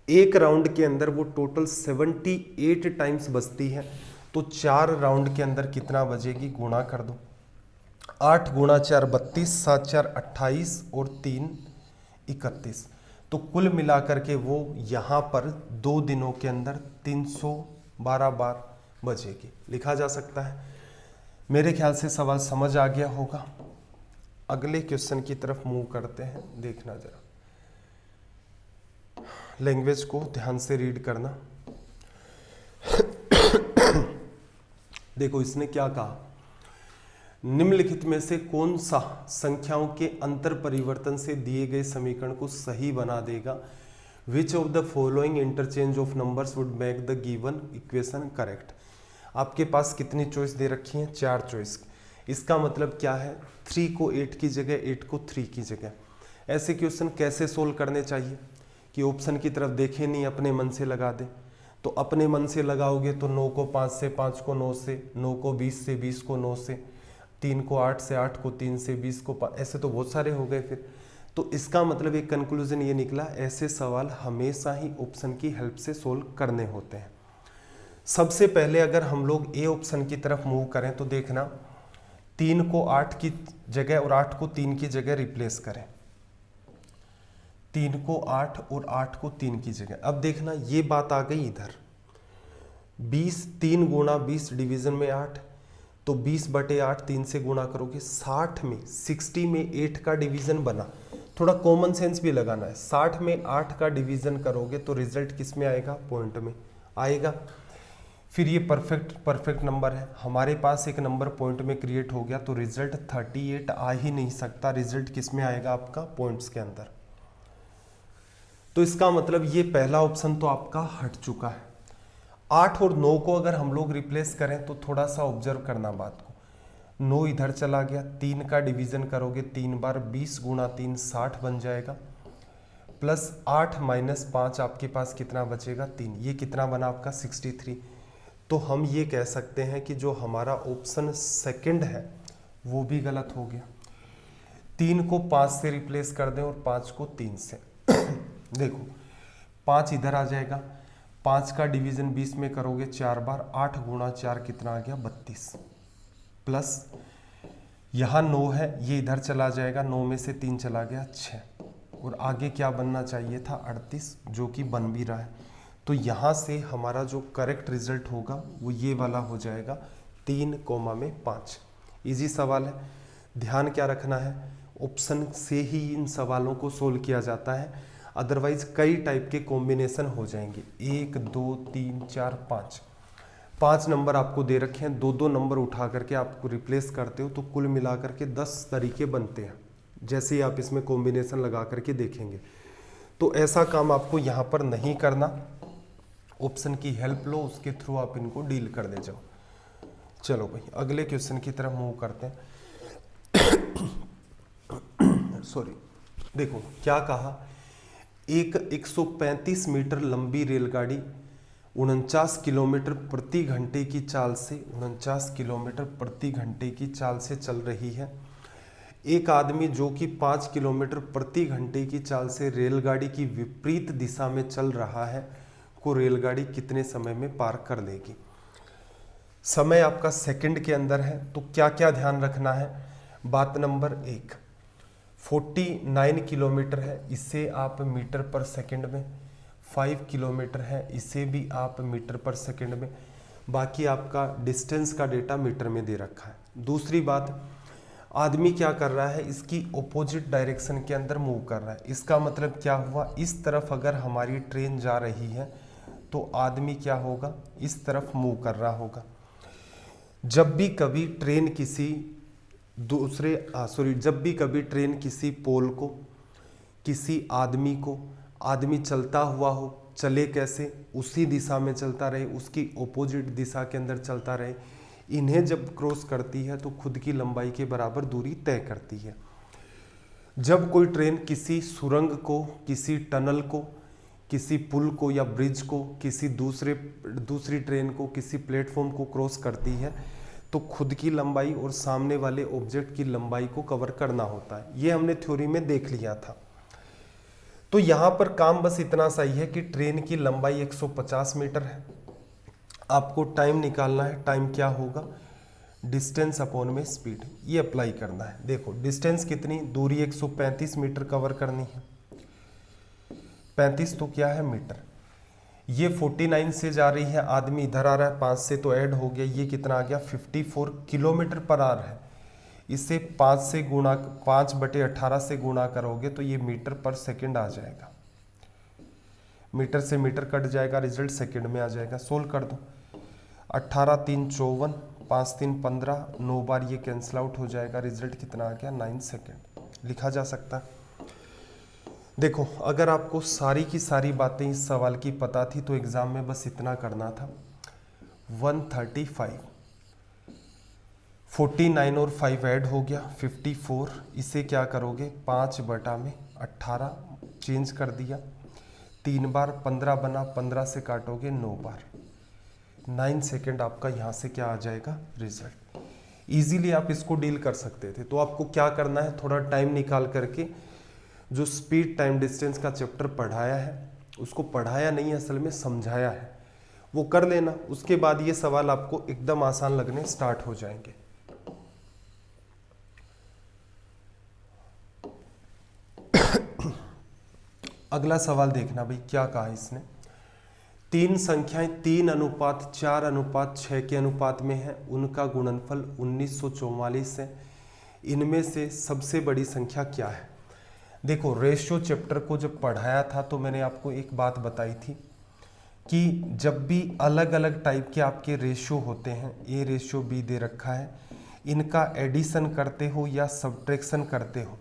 एक राउंड के अंदर वो टोटल 78 टाइम्स बजती है। तो 4 राउंड के अंदर कितना बजेगी, गुणा कर दो। 8 गुणा 4 32, 7 4 28 और 3 31। तो कुल मिलाकर के वो यहाँ पर 2 दिनों के अंदर 312 बार बजेगी, लिखा जा सकता है। मेरे ख्याल से सवाल समझ आ गया होगा। अगले क्वेश्चन की तरफ मूव करते हैं, देखना जरा, लैंग्वेज को ध्यान से रीड करना। देखो इसने क्या कहा, निम्नलिखित में से कौन सा संख्याओं के अंतर परिवर्तन से दिए गए समीकरण को सही बना देगा। Which of the following interchange of numbers would make the given equation correct. आपके पास कितनी चॉइस दे रखी हैं, 4 चॉइस। इसका मतलब क्या है, 3 को 8 की जगह, 8 को 3 की जगह। ऐसे क्वेश्चन कैसे सोल्व करने चाहिए कि ऑप्शन की तरफ देखें नहीं, अपने मन से लगा दें। तो अपने मन से लगाओगे तो 9 को 5 से, 5 को 9 से, 9 को 20 से, 20 को 9 से, 3 को 8 से, 8 को 3 से, 20 को 5, ऐसे तो बहुत सारे हो गए फिर। तो इसका मतलब एक कंक्लूजन ये निकला, ऐसे सवाल हमेशा ही ऑप्शन की हेल्प से सोल्व करने होते हैं। सबसे पहले अगर हम लोग ए ऑप्शन की तरफ मूव करें तो देखना 3 को 8 की जगह और 8 को 3 की जगह रिप्लेस करें। 3 को 8 और 8 को 3 की जगह। अब देखना ये बात आ गई इधर, 20 3 गुणा 20 डिवीजन में 8, तो 20/8 3 से गुणा करोगे, 60 में 60 में 8 का डिवीजन बना। थोड़ा कॉमन सेंस भी लगाना है, 60 में 8 का डिवीजन करोगे तो रिजल्ट किस में आएगा, पॉइंट में आएगा। फिर ये परफेक्ट नंबर है, हमारे पास एक नंबर पॉइंट में क्रिएट हो गया, तो रिजल्ट 38 आ ही नहीं सकता। रिजल्ट किस में आएगा, आपका पॉइंट्स के अंदर। तो इसका मतलब ये पहला ऑप्शन तो आपका हट चुका है। 8 और 9 को अगर हम लोग रिप्लेस करें तो थोड़ा सा ऑब्जर्व करना बात को, 9 इधर चला गया, 3 का डिवीजन करोगे 3 बार, 20 गुणा 3 60 बन जाएगा, प्लस 8 माइनस 5 आपके पास कितना बचेगा, 3। ये कितना बना आपका 63। तो हम ये कह सकते हैं कि जो हमारा ऑप्शन सेकंड है वो भी गलत हो गया। 3 को 5 से रिप्लेस कर दें और 5 को 3 से। देखो 5 इधर आ जाएगा, 5 का डिवीजन 20 में करोगे 4 बार, 8 गुणा 4 कितना आ गया 32, प्लस यहाँ 9 है, ये इधर चला जाएगा, 9 में से 3 चला गया 6, और आगे क्या बनना चाहिए था 38, जो कि बन भी रहा है। तो यहाँ से हमारा जो करेक्ट रिजल्ट होगा वो ये वाला हो जाएगा 3,5। इजी सवाल है। ध्यान क्या रखना है, ऑप्शन से ही इन सवालों को सोल्व किया जाता है, अदरवाइज कई टाइप के कॉम्बिनेशन हो जाएंगे। 1 2 3 4 5 नंबर आपको दे रखे हैं, 2 नंबर उठा करके आपको रिप्लेस करते हो तो कुल मिला करके 10 तरीके बनते हैं, जैसे ही आप इसमें कॉम्बिनेशन लगा करके देखेंगे। तो ऐसा काम आपको यहाँ पर नहीं करना, ऑप्शन की हेल्प लो, उसके थ्रू आप इनको डील कर दे जाओ। चलो भाई अगले क्वेश्चन की तरफ मूव करते हैं। सॉरी, देखो क्या कहा, एक 135 मीटर लंबी रेलगाड़ी 49 किलोमीटर प्रति घंटे की चाल से 49 किलोमीटर प्रति घंटे की चाल से चल रही है। एक आदमी जो कि 5 किलोमीटर प्रति घंटे की चाल से रेलगाड़ी की विपरीत दिशा में चल रहा है को रेलगाड़ी कितने समय में पार कर लेगी। समय आपका सेकंड के अंदर है, तो क्या क्या ध्यान रखना है। बात नंबर 1, 49 किलोमीटर है, इसे आप मीटर पर सेकंड में, 5 किलोमीटर है, इसे भी आप मीटर पर सेकंड में, बाकी आपका डिस्टेंस का डेटा मीटर में दे रखा है। दूसरी बात, आदमी क्या कर रहा है, इसकी ऑपोजिट डायरेक्शन के अंदर मूव कर रहा है। इसका मतलब क्या हुआ, इस तरफ अगर हमारी ट्रेन जा रही है तो आदमी क्या होगा, इस तरफ मूव कर रहा होगा। जब भी कभी ट्रेन किसी पोल को, किसी आदमी चलता हुआ हो, चले कैसे, उसी दिशा में चलता रहे, उसकी ऑपोजिट दिशा के अंदर चलता रहे, इन्हें जब क्रॉस करती है तो खुद की लंबाई के बराबर दूरी तय करती है। जब कोई ट्रेन किसी सुरंग को, किसी टनल को, किसी पुल को या ब्रिज को, किसी दूसरी ट्रेन को, किसी प्लेटफॉर्म को क्रॉस करती है तो खुद की लंबाई और सामने वाले ऑब्जेक्ट की लंबाई को कवर करना होता है। ये हमने थ्योरी में देख लिया था। तो यहाँ पर काम बस इतना सा ही है कि ट्रेन की लंबाई 150 मीटर है, आपको टाइम निकालना है। टाइम क्या होगा, डिस्टेंस अपॉन में स्पीड, ये अप्लाई करना है। देखो डिस्टेंस कितनी, दूरी 135 मीटर कवर करनी है, 35 तो क्या है मीटर। ये 49 से जा रही है, आदमी इधर आ रहा है, 5 से तो ऐड हो गया, ये कितना आ गया 54 किलोमीटर पर आवर है। इसे 5/18 से गुणा करोगे तो ये मीटर पर सेकंड आ जाएगा। मीटर से मीटर कट जाएगा, रिजल्ट सेकंड में आ जाएगा। सोल्व कर दो, 18 3 54, 5 3 15, 9 बार ये कैंसिल आउट हो जाएगा, रिजल्ट कितना आ गया 9 सेकंड। लिखा जा सकता है। देखो अगर आपको सारी की सारी बातें इस सवाल की पता थी तो एग्जाम में बस इतना करना था, 135, 49 और 5 ऐड हो गया 54, इसे क्या करोगे 5/18 चेंज कर दिया, 3 बार 15 बना, 15 से काटोगे 9 बार, 9 सेकेंड आपका यहाँ से क्या आ जाएगा रिजल्ट। इजीली आप इसको डील कर सकते थे। तो आपको क्या करना है, थोड़ा टाइम निकाल करके जो स्पीड टाइम डिस्टेंस का चैप्टर पढ़ाया है, उसको पढ़ाया नहीं असल में समझाया है, वो कर लेना। उसके बाद ये सवाल आपको एकदम आसान लगने स्टार्ट हो जाएंगे। अगला सवाल देखना भाई क्या कहा इसने। 3 संख्याएं 3:4:6 के अनुपात में है, उनका गुणनफल 1944 है, इनमें से सबसे बड़ी संख्या क्या है। देखो रेशियो चैप्टर को जब पढ़ाया था तो मैंने आपको एक बात बताई थी कि जब भी अलग अलग टाइप के आपके रेशियो होते हैं, ए रेशियो बी दे रखा है, इनका एडिशन करते हो या सब्ट्रैक्शन करते हो,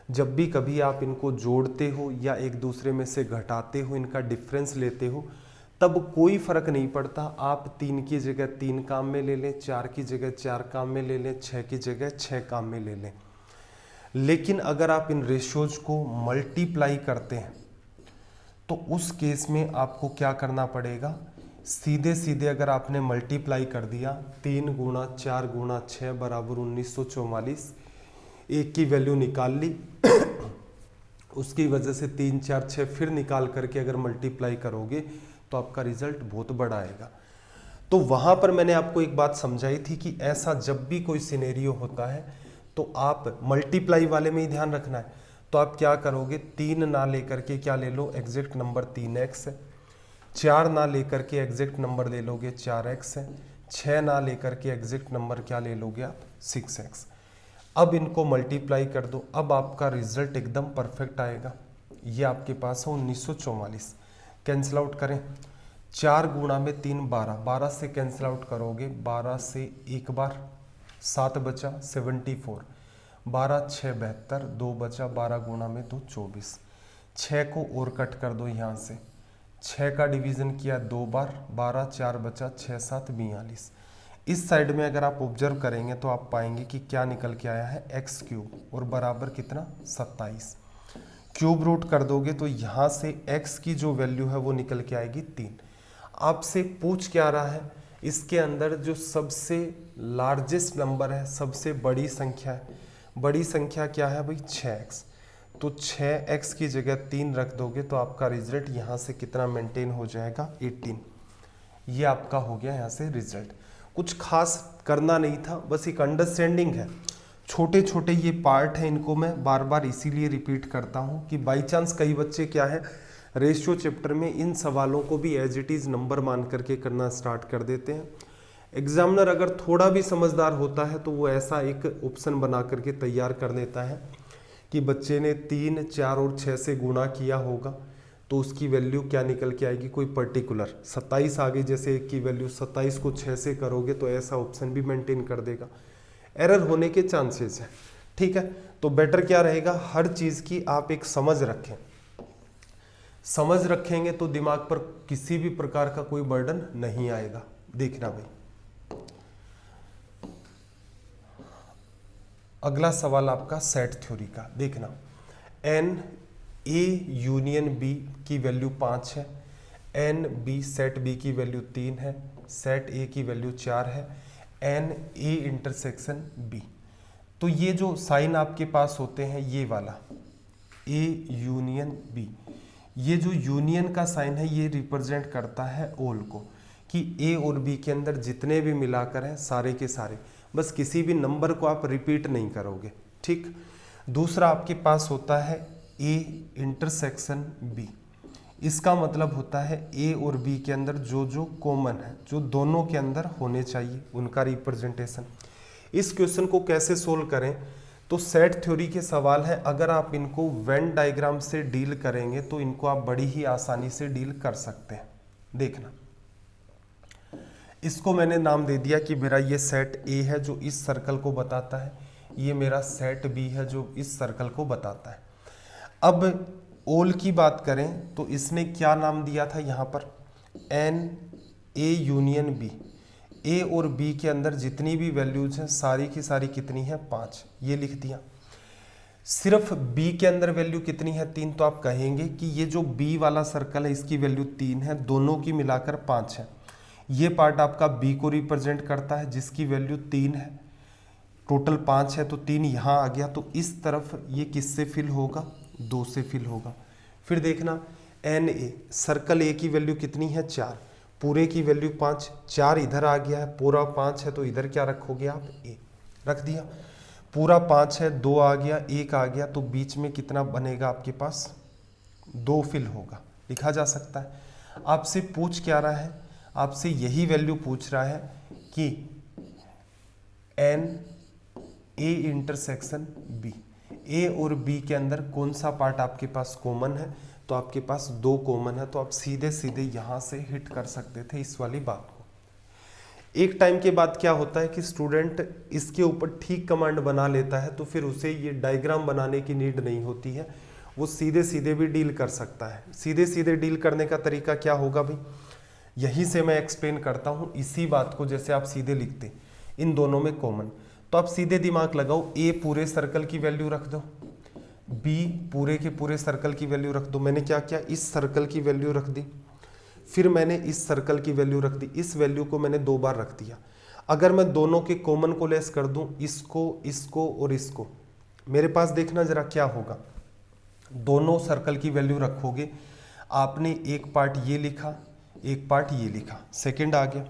जब भी कभी आप इनको जोड़ते हो या एक दूसरे में से घटाते हो, इनका डिफरेंस लेते हो, तब कोई फर्क नहीं पड़ता। आप 3 की जगह 3 काम में ले लें, 4 की जगह 4 काम में ले लें, 6 की जगह 6 काम में ले लें। लेकिन अगर आप इन रेशियोज को मल्टीप्लाई करते हैं तो उस केस में आपको क्या करना पड़ेगा, सीधे सीधे अगर आपने मल्टीप्लाई कर दिया 3 गुणा 4 गुणा 6 बराबर 1944, एक की वैल्यू निकाल ली उसकी वजह से 3 4 6 फिर निकाल करके अगर मल्टीप्लाई करोगे तो आपका रिजल्ट बहुत बड़ा आएगा। तो वहाँ पर मैंने आपको एक बात समझाई थी कि ऐसा जब भी कोई सिनेरियो होता है तो आप मल्टीप्लाई वाले में ही ध्यान रखना है। तो आप क्या करोगे, 3 ना लेकर के क्या ले लो, एग्जैक्ट नंबर 3x है। 4 ना लेकर के एग्जैक्ट नंबर ले लोगे 4x है। 6 ना लेकर के एग्जैक्ट नंबर क्या ले लोगे आप, 6x। अब इनको मल्टीप्लाई कर दो, अब आपका रिजल्ट एकदम परफेक्ट आएगा। ये आपके पास है 1944। कैंसिल आउट करें, 4 गुणा में 3 12, 12 से कैंसिल आउट करोगे, 12 से एक बार 7 बचा 74, 12 6 72, 2 बचा, 12 गुणा में 2 24। 6 को और कट कर दो यहाँ से, 6 का डिवीजन किया 2 बार, 12 4 बचा, 6 7 42। इस साइड में अगर आप ऑब्जर्व करेंगे तो आप पाएंगे कि क्या निकल के आया है, x क्यूब, और बराबर कितना, 27। क्यूब रूट कर दोगे तो यहाँ से x की जो वैल्यू है वो निकल के आएगी 3। आपसे पूछ क्या रहा है, इसके अंदर जो सबसे लार्जेस्ट नंबर है, सबसे बड़ी संख्या है, बड़ी संख्या क्या है भाई, 6x। तो 6x की जगह 3 रख दोगे तो आपका रिजल्ट यहाँ से कितना मेंटेन हो जाएगा, 18। ये आपका हो गया यहाँ से रिजल्ट। कुछ खास करना नहीं था, बस एक अंडरस्टैंडिंग है। छोटे छोटे ये पार्ट हैं, इनको मैं बार बार इसीलिए रिपीट करता हूँ कि बाई चांस कई बच्चे क्या है, रेशियो चैप्टर में इन सवालों को भी एज इट इज़ नंबर मान करके करना स्टार्ट कर देते हैं। एग्जामिनर अगर थोड़ा भी समझदार होता है तो वो ऐसा एक ऑप्शन बना करके तैयार कर देता है कि बच्चे ने 3 4 और 6 से गुणा किया होगा तो उसकी वैल्यू क्या निकल के आएगी, कोई पर्टिकुलर 27 आ गई, जैसे एक की वैल्यू 27 को 6 से करोगे तो ऐसा ऑप्शन भी मेंटेन कर देगा। एरर होने के चांसेस है, ठीक है। तो बेटर क्या रहेगा, हर चीज़ की आप एक समझ रखें। समझ रखेंगे तो दिमाग पर किसी भी प्रकार का कोई बर्डन नहीं आएगा। देखना भाई, अगला सवाल आपका सेट थ्योरी का। देखना, एन ए यूनियन बी की वैल्यू 5 है, एन बी सेट बी की वैल्यू 3 है, सेट ए की वैल्यू 4 है, एन ए इंटरसेक्शन बी। तो ये जो साइन आपके पास होते हैं, ये वाला ए यूनियन बी, ये जो यूनियन का साइन है ये रिप्रेजेंट करता है ऑल को, कि ए और बी के अंदर जितने भी मिलाकर हैं सारे के सारे, बस किसी भी नंबर को आप रिपीट नहीं करोगे, ठीक। दूसरा आपके पास होता है ए इंटरसेक्शन बी, इसका मतलब होता है ए और बी के अंदर जो जो कॉमन है, जो दोनों के अंदर होने चाहिए, उनका रिप्रेजेंटेशन। इस क्वेश्चन को कैसे सोल्व करें, तो सेट थ्योरी के सवाल है, अगर आप इनको वेन डायग्राम से डील करेंगे तो इनको आप बड़ी ही आसानी से डील कर सकते हैं। देखना, इसको मैंने नाम दे दिया कि मेरा ये सेट ए है जो इस सर्कल को बताता है, ये मेरा सेट बी है जो इस सर्कल को बताता है। अब ऑल की बात करें तो इसने क्या नाम दिया था यहाँ पर, एन ए यूनियन बी। ए और बी के अंदर जितनी भी वैल्यूज हैं सारी की सारी कितनी है, 5, ये लिख दिया। सिर्फ बी के अंदर वैल्यू कितनी है, 3, तो आप कहेंगे कि ये जो बी वाला सर्कल है इसकी वैल्यू 3 है, दोनों की मिलाकर 5 है। ये पार्ट आपका बी को रिप्रेजेंट करता है जिसकी वैल्यू 3 है, टोटल 5 है, तो 3 यहाँ आ गया। तो इस तरफ ये किससे फिल होगा, 2 से फिल होगा। फिर देखना, एन ए, सर्कल ए की वैल्यू कितनी है, 4, पूरे की वैल्यू 5, 4 इधर आ गया है, पूरा 5 है तो इधर क्या रखोगे आप, ए रख दिया। पूरा 5 है, 2 आ गया, 1 आ गया, तो बीच में कितना बनेगा आपके पास, 2 फिल होगा, लिखा जा सकता है। आपसे पूछ क्या रहा है, आपसे यही वैल्यू पूछ रहा है कि एन ए इंटरसेक्शन बी, ए और बी के अंदर कौन सा पार्ट आपके पास कॉमन है, तो आपके पास 2 कॉमन है, तो आप सीधे सीधे यहाँ से हिट कर सकते थे इस वाली बात को। एक टाइम के बाद क्या होता है कि स्टूडेंट इसके ऊपर ठीक कमांड बना लेता है तो फिर उसे ये डायग्राम बनाने की नीड नहीं होती है, वो सीधे सीधे भी डील कर सकता है। सीधे सीधे डील करने का तरीका क्या होगा भाई, यहीं से मैं एक्सप्लेन करता हूँ इसी बात को। जैसे आप सीधे लिखते इन दोनों में कॉमन, तो आप सीधे दिमाग लगाओ, ए पूरे सर्कल की वैल्यू रख दो, बी पूरे के पूरे सर्कल की वैल्यू रख दो। मैंने क्या किया, इस सर्कल की वैल्यू रख दी, फिर मैंने इस सर्कल की वैल्यू रख दी, इस वैल्यू को मैंने 2 बार रख दिया। अगर मैं दोनों के कॉमन को लेस कर दूं, इसको इसको और इसको, मेरे पास देखना जरा क्या होगा, दोनों सर्कल की वैल्यू रखोगे, आपने एक पार्ट ये लिखा, एक पार्ट ये लिखा, सेकंड आ गया।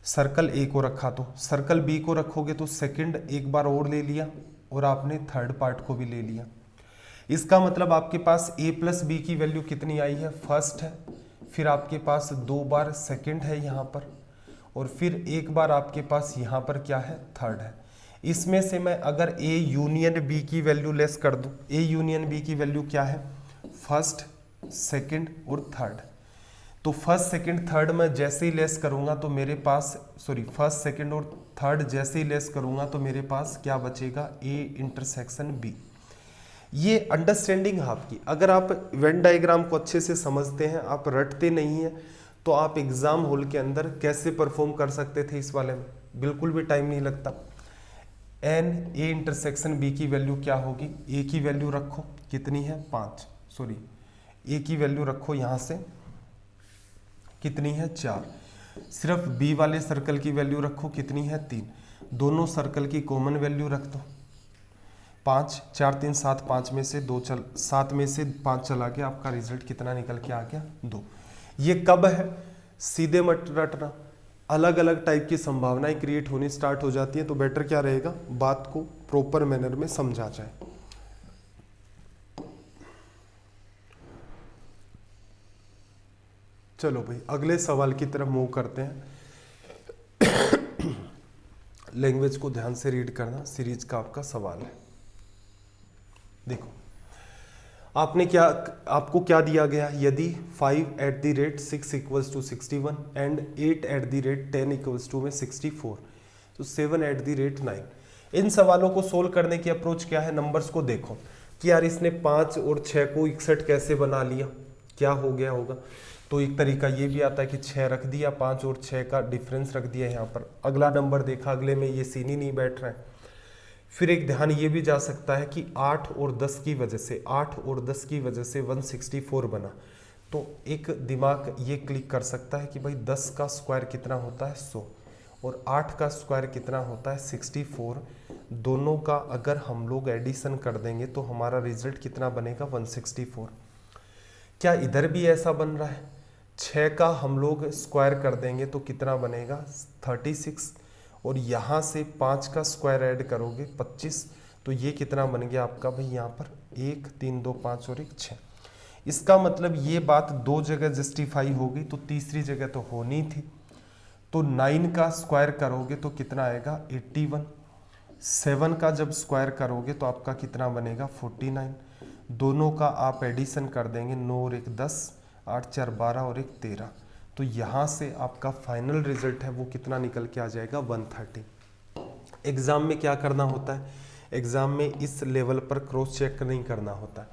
सर्कल ए को रखा तो सर्कल बी को रखोगे तो सेकंड एक बार और ले लिया, और आपने थर्ड पार्ट को भी ले लिया। इसका मतलब आपके पास a प्लस बी की वैल्यू कितनी आई है, फर्स्ट है, फिर आपके पास 2 बार सेकंड है यहाँ पर, और फिर एक बार आपके पास यहाँ पर क्या है, थर्ड है। इसमें से मैं अगर a यूनियन b की वैल्यू लेस कर दूं, a यूनियन b की वैल्यू क्या है, फर्स्ट, सेकंड और थर्ड। तो फर्स्ट सेकंड थर्ड में जैसे ही लेस करूंगा तो मेरे पास, सॉरी, फर्स्ट सेकंड और थर्ड जैसे ही लेस करूंगा तो मेरे पास क्या बचेगा, a इंटरसेक्शन b। ये अंडरस्टैंडिंग आपकी, अगर आप वेन डायग्राम को अच्छे से समझते हैं, आप रटते नहीं हैं, तो आप एग्जाम हॉल के अंदर कैसे परफॉर्म कर सकते थे इस वाले में, बिल्कुल भी टाइम नहीं लगता। एन ए इंटरसेक्शन बी की वैल्यू क्या होगी, ए की वैल्यू रखो कितनी है 5, सॉरी ए की वैल्यू रखो यहाँ से कितनी है 4, सिर्फ बी वाले सर्कल की वैल्यू रखो कितनी है 3, दोनों सर्कल की कॉमन वैल्यू रख दो 5, 4 3 7, 5 में से 2 7 में से 5 चला गया, आपका रिजल्ट कितना निकल के आ गया 2। ये कब है, सीधे मत रटना, अलग अलग टाइप की संभावनाएं क्रिएट होनी स्टार्ट हो जाती है, तो बेटर क्या रहेगा, बात को प्रॉपर मैनर में समझा जाए। चलो भाई अगले सवाल की तरफ मूव करते हैं। लैंग्वेज को ध्यान से रीड करना, सीरीज का आपका सवाल है। देखो आपको क्या दिया गया, यदि 5 @ 6 = 61 एंड 8 @ 10 = 64, तो 7 @ 9। इन सवालों को सोल्व करने की अप्रोच क्या है, नंबर्स को देखो कि यार इसने 5 और 6 को 61 कैसे बना लिया, क्या हो गया होगा। तो एक तरीका ये भी आता है कि 6 रख दिया, 5 और 6 का डिफरेंस रख दिया यहाँ पर, अगला नंबर देखा, अगले में ये सीन ही नहीं बैठ रहा है। फिर एक ध्यान ये भी जा सकता है कि 8 और 10 की वजह से 164 बना, तो एक दिमाग ये क्लिक कर सकता है कि भाई 10 का स्क्वायर कितना होता है 100 और 8 का स्क्वायर कितना होता है 64, दोनों का अगर हम लोग एडिशन कर देंगे तो हमारा रिजल्ट कितना बनेगा 164। क्या इधर भी ऐसा बन रहा है, 6 का हम लोग स्क्वायर कर देंगे तो कितना बनेगा 36, और यहाँ से 5 का स्क्वायर ऐड करोगे 25, तो ये कितना बन गया आपका भाई यहाँ पर 1 3 2 5 और 1 6। इसका मतलब ये बात 2 जगह जस्टिफाई हो गई, तो तीसरी जगह तो होनी थी। तो 9 का स्क्वायर करोगे तो कितना आएगा 81, 7 का जब स्क्वायर करोगे तो आपका कितना बनेगा 49, दोनों का आप एडिशन कर देंगे, 9 और 1 10, 8 4 12 और 1 13, तो यहाँ से आपका फाइनल रिजल्ट है वो कितना निकल के आ जाएगा 130। एग्जाम में क्या करना होता है, एग्जाम में इस लेवल पर क्रॉस चेक नहीं करना होता है,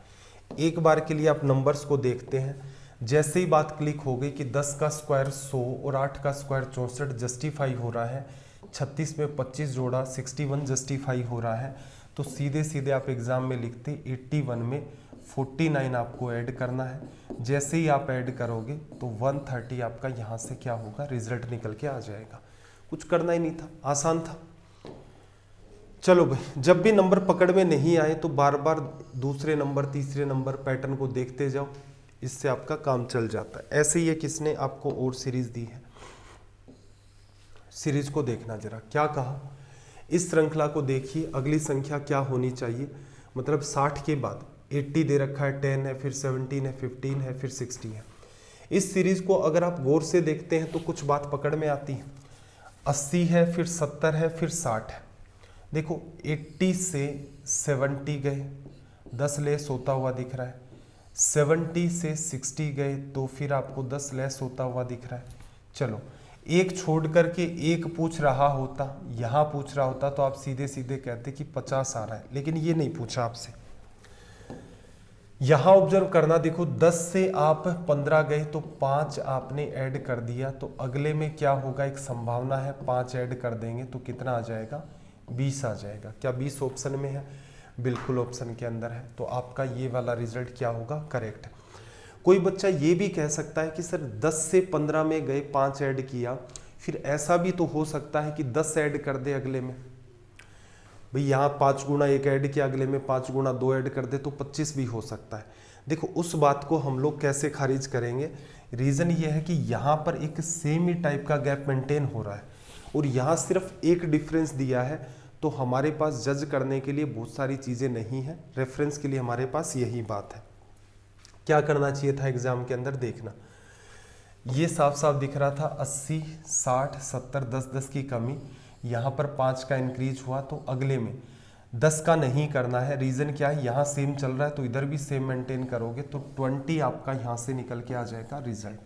एक बार के लिए आप नंबर्स को देखते हैं, जैसे ही बात क्लिक हो गई कि 10 का स्क्वायर 100 और 8 का स्क्वायर 64 जस्टिफाई हो रहा है, 36 में 25 जोड़ा 61 जस्टिफाई हो रहा है, तो सीधे सीधे आप एग्जाम में लिखते 81 में 49 आपको ऐड करना है। जैसे ही आप ऐड करोगे तो 130 आपका यहाँ से क्या होगा, रिजल्ट निकल के आ जाएगा। कुछ करना ही नहीं था, आसान था। चलो भाई, जब भी नंबर पकड़ में नहीं आए तो बार बार दूसरे नंबर तीसरे नंबर पैटर्न को देखते जाओ, इससे आपका काम चल जाता है। ऐसे ही किसने आपको और सीरीज दी है, सीरीज को देखना जरा, क्या कहा, इस श्रृंखला को देखिए, अगली संख्या क्या होनी चाहिए, मतलब 60 के बाद 80 दे रखा है, 10 है, फिर 17 है, 15 है, फिर 60 है। इस सीरीज को अगर आप गौर से देखते हैं तो कुछ बात पकड़ में आती है, 80 है, फिर 70 है, फिर 60 है। देखो 80 से 70 गए, 10 लेस होता हुआ दिख रहा है, 70 से 60 गए तो फिर आपको 10 लेस होता हुआ दिख रहा है। चलो एक छोड़ करके एक पूछ रहा होता, यहाँ पूछ रहा होता तो आप सीधे सीधे कहते कि 50 आ रहा है, लेकिन ये नहीं पूछा आपसे। यहाँ ऑब्जर्व करना, देखो 10 से आप 15 गए तो 5 आपने ऐड कर दिया, तो अगले में क्या होगा, एक संभावना है 5 ऐड कर देंगे तो कितना आ जाएगा 20 आ जाएगा। क्या 20 ऑप्शन में है, बिल्कुल ऑप्शन के अंदर है, तो आपका ये वाला रिजल्ट क्या होगा, करेक्ट है। कोई बच्चा ये भी कह सकता है कि सर 10 से 15 में गए 5 ऐड किया, फिर ऐसा भी तो हो सकता है कि 10 ऐड कर दे अगले में, भाई यहाँ 5 गुना 1 ऐड किया, अगले में 5 गुना 2 ऐड कर दे तो 25 भी हो सकता है। देखो उस बात को हम लोग कैसे खारिज करेंगे, रीज़न ये है कि यहाँ पर एक सेम ही टाइप का गैप मेंटेन हो रहा है और यहाँ सिर्फ एक डिफरेंस दिया है, तो हमारे पास जज करने के लिए बहुत सारी चीज़ें नहीं हैं, रेफरेंस के लिए हमारे पास यही बात है। क्या करना चाहिए था एग्जाम के अंदर, देखना ये साफ साफ दिख रहा था 80, 60, 70, 10 की कमी, यहाँ पर 5 का इंक्रीज हुआ, तो अगले में 10 का नहीं करना है। रीज़न क्या है, यहाँ सेम चल रहा है तो इधर भी सेम मेंटेन करोगे, तो 20 आपका यहाँ से निकल के आ जाएगा रिजल्ट।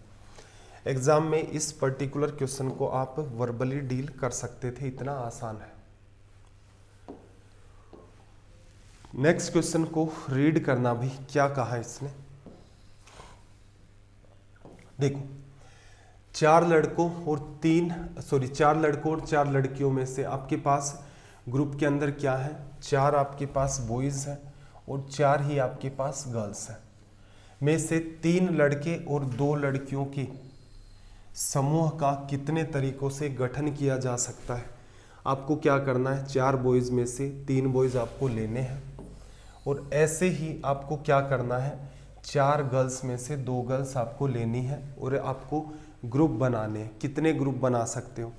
एग्जाम में इस पर्टिकुलर क्वेश्चन को आप वर्बली डील कर सकते थे, इतना आसान है। नेक्स्ट क्वेश्चन को रीड करना भी, क्या कहा है इसने, देखो 4 लड़कों और 4 लड़कियों में से आपके पास ग्रुप के अंदर क्या है, 4 आपके पास बॉयज हैं और 4 ही आपके पास गर्ल्स हैं। में से 3 लड़के और 2 लड़कियों के समूह का कितने तरीकों से गठन किया जा सकता है। आपको क्या करना है, 4 बॉयज में से 3 बॉयज आपको लेने हैं और ऐसे ही आपको क्या करना है, 4 गर्ल्स में से 2 गर्ल्स आपको लेनी है और आपको ग्रुप बनाने हैं। कितने ग्रुप बना सकते हो,